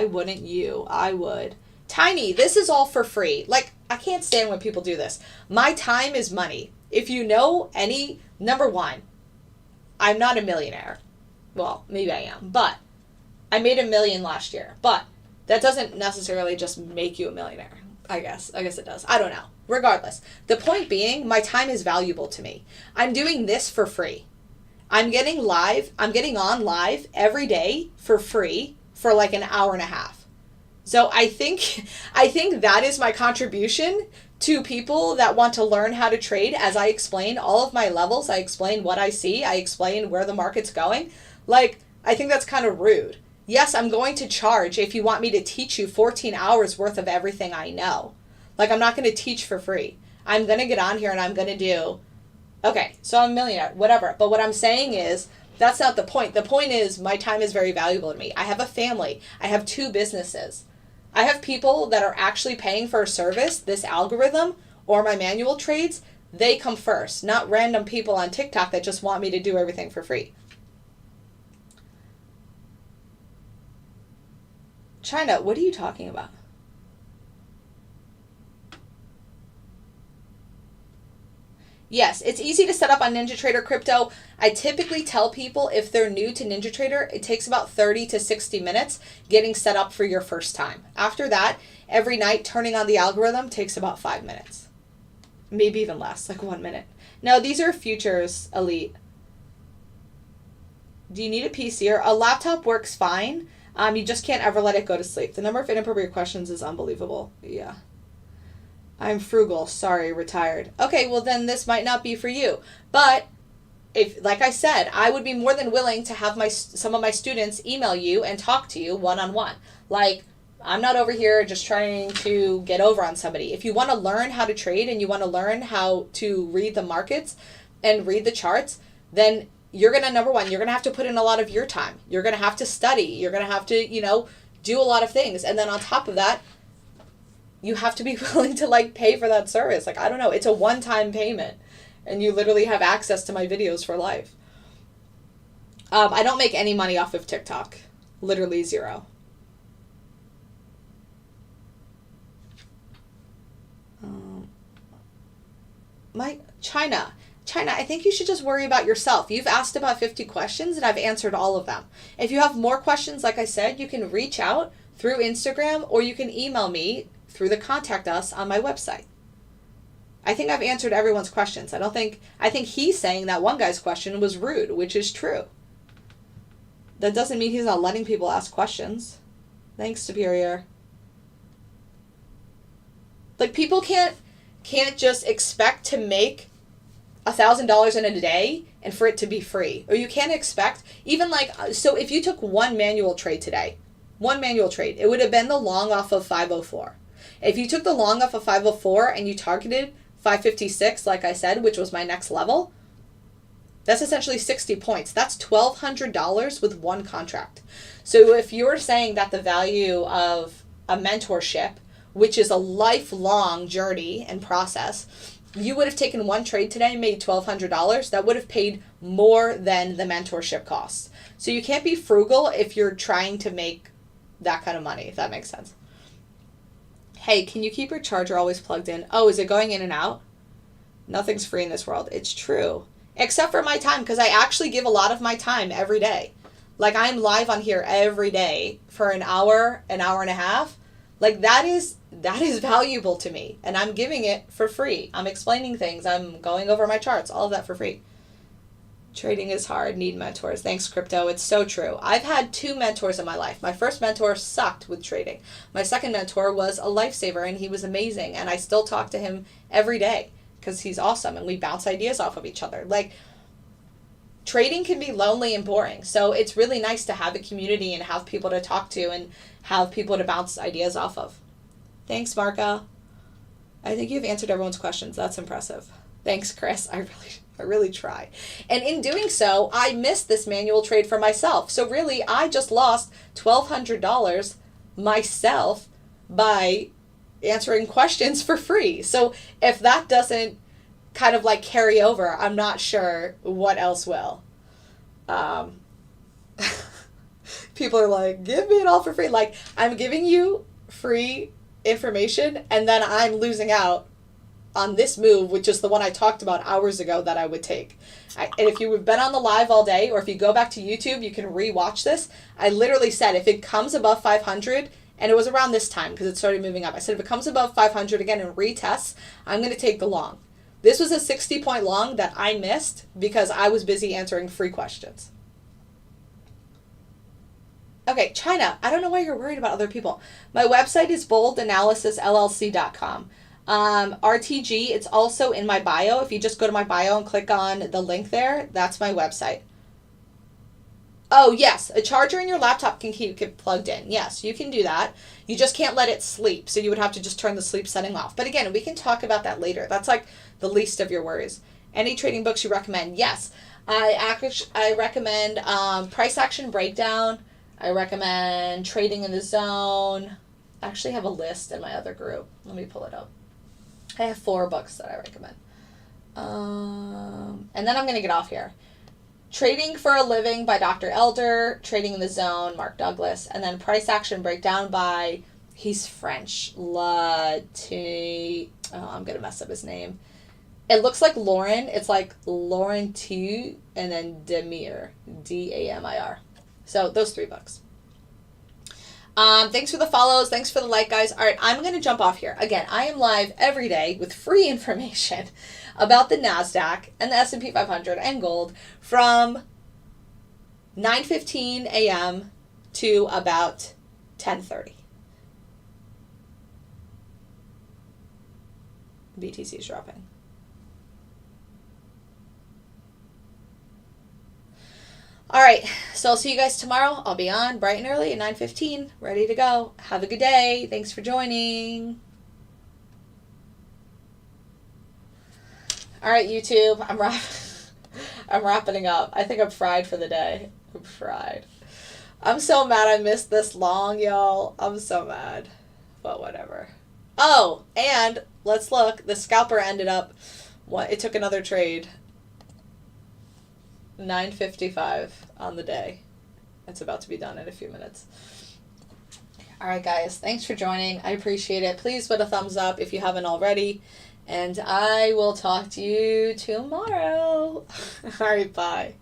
wouldn't you? I would. Tiny, this is all for free. Like, I can't stand when people do this. My time is money. If you know any, number one, I'm not a millionaire. Well, maybe I am, but I made $1 million last year. But that doesn't necessarily just make you a millionaire. I guess it does. I don't know. Regardless, the point being, my time is valuable to me. I'm doing this for free. I'm getting on live every day for free for like an hour and a half. So I think that is my contribution to people that want to learn how to trade. As I explain all of my levels, I explain what I see, I explain where the market's going. Like, I think that's kind of rude. Yes, I'm going to charge if you want me to teach you 14 hours worth of everything I know. Like, I'm not going to teach for free. I'm going to get on here and I'm going to do, okay, so I'm a millionaire, whatever. But what I'm saying is, that's not the point. The point is, my time is very valuable to me. I have a family. I have 2 businesses. I have people that are actually paying for a service, this algorithm, or my manual trades. They come first, not random people on TikTok that just want me to do everything for free. China, what are you talking about? Yes, it's easy to set up on NinjaTrader Crypto. I typically tell people if they're new to NinjaTrader, it takes about 30 to 60 minutes getting set up for your first time. After that, every night turning on the algorithm takes about 5 minutes. Maybe even less, like 1 minute. No, these are futures, Elite. Do you need a PC? Or a laptop works fine. You just can't ever let it go to sleep. The number of inappropriate questions is unbelievable. Yeah. I'm frugal. Sorry, retired. Okay, well then this might not be for you. But if, like I said, I would be more than willing to have some of my students email you and talk to you one-on-one. Like, I'm not over here just trying to get over on somebody. If you want to learn how to trade and you want to learn how to read the markets and read the charts, then you're going to, number one, you're going to have to put in a lot of your time. You're going to have to study. You're going to have to, do a lot of things. And then on top of that, you have to be willing to pay for that service. I don't know. It's a one-time payment and you literally have access to my videos for life. I don't make any money off of TikTok. Literally zero. China, I think you should just worry about yourself. You've asked about 50 questions and I've answered all of them. If you have more questions, like I said, you can reach out through Instagram or you can email me through the contact us on my website. I think I've answered everyone's questions. I think he's saying that one guy's question was rude, which is true. That doesn't mean he's not letting people ask questions. Thanks, Superior. Like, people can't just expect to make $1,000 in a day and for it to be free. Or you can't expect, even like, so if you took one manual trade today, it would have been the long off of 504. If you took the long off of 504 and you targeted 556, like I said, which was my next level, that's essentially 60 points. That's $1,200 with one contract. So if you're saying that the value of a mentorship, which is a lifelong journey and process, you would have taken one trade today, made $1,200. That would have paid more than the mentorship costs. So you can't be frugal if you're trying to make that kind of money, if that makes sense. Hey, can you keep your charger always plugged in? Oh, is it going in and out? Nothing's free in this world. It's true. Except for my time, because I actually give a lot of my time every day. Like, I'm live on here every day for an hour and a half. Like, that is valuable to me. And I'm giving it for free. I'm explaining things. I'm going over my charts. All of that for free. Trading is hard. Need mentors. Thanks, Crypto. It's so true. I've had 2 mentors in my life. My first mentor sucked with trading. My second mentor was a lifesaver, and he was amazing. And I still talk to him every day because he's awesome, and we bounce ideas off of each other. Like, trading can be lonely and boring. So it's really nice to have a community and have people to talk to and have people to bounce ideas off of. Thanks, Marka. I think you've answered everyone's questions. That's impressive. Thanks, Chris. I really try. And in doing so, I missed this manual trade for myself. So really, I just lost $1,200 myself by answering questions for free. So if that doesn't kind of like carry over, I'm not sure what else will. People are like, give me it all for free. Like, I'm giving you free information and then I'm losing out on this move, which is the one I talked about hours ago that I would take. And if you've been on the live all day, or if you go back to YouTube, you can re-watch this. I literally said if it comes above 500, and it was around this time because it started moving up. I said if it comes above 500 again and retests, I'm going to take the long. This was a 60-point long that I missed because I was busy answering free questions. Okay, China, I don't know why you're worried about other people. My website is boldanalysisllc.com. RTG, it's also in my bio. If you just go to my bio and click on the link there, that's my website. Oh, yes, a charger in your laptop can keep it plugged in. Yes, you can do that. You just can't let it sleep, so you would have to just turn the sleep setting off. But again, we can talk about that later. That's like the least of your worries. Any trading books you recommend? Yes, I recommend Price Action Breakdown. I recommend Trading in the Zone. I actually have a list in my other group. Let me pull it up. I have 4 books that I recommend. And then I'm going to get off here. Trading for a Living by Dr. Elder, Trading in the Zone, Mark Douglas, and then Price Action Breakdown by, he's French, I'm going to mess up his name. It looks like Lauren. It's like Lauren T and then Demir, Damir. So those 3 books. Thanks for the follows. Thanks for the like, guys. All right, I'm going to jump off here. Again, I am live every day with free information about the NASDAQ and the S&P 500 and gold from 9:15 a.m. to about 10:30. BTC is dropping. All right, so I'll see you guys tomorrow. I'll be on bright and early at 9:15, ready to go. Have a good day. Thanks for joining. All right, YouTube, I'm wrapping up. I think I'm fried for the day. I'm fried. I'm so mad I missed this long, y'all. I'm so mad, but whatever. Oh, and let's look. The scalper ended up, it took another trade. 9:55 on the day. It's about to be done in a few minutes. All right, guys. Thanks for joining. I appreciate it. Please put a thumbs up if you haven't already. And I will talk to you tomorrow. All right, bye.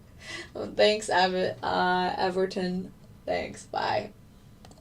Thanks, Everton. Thanks. Bye.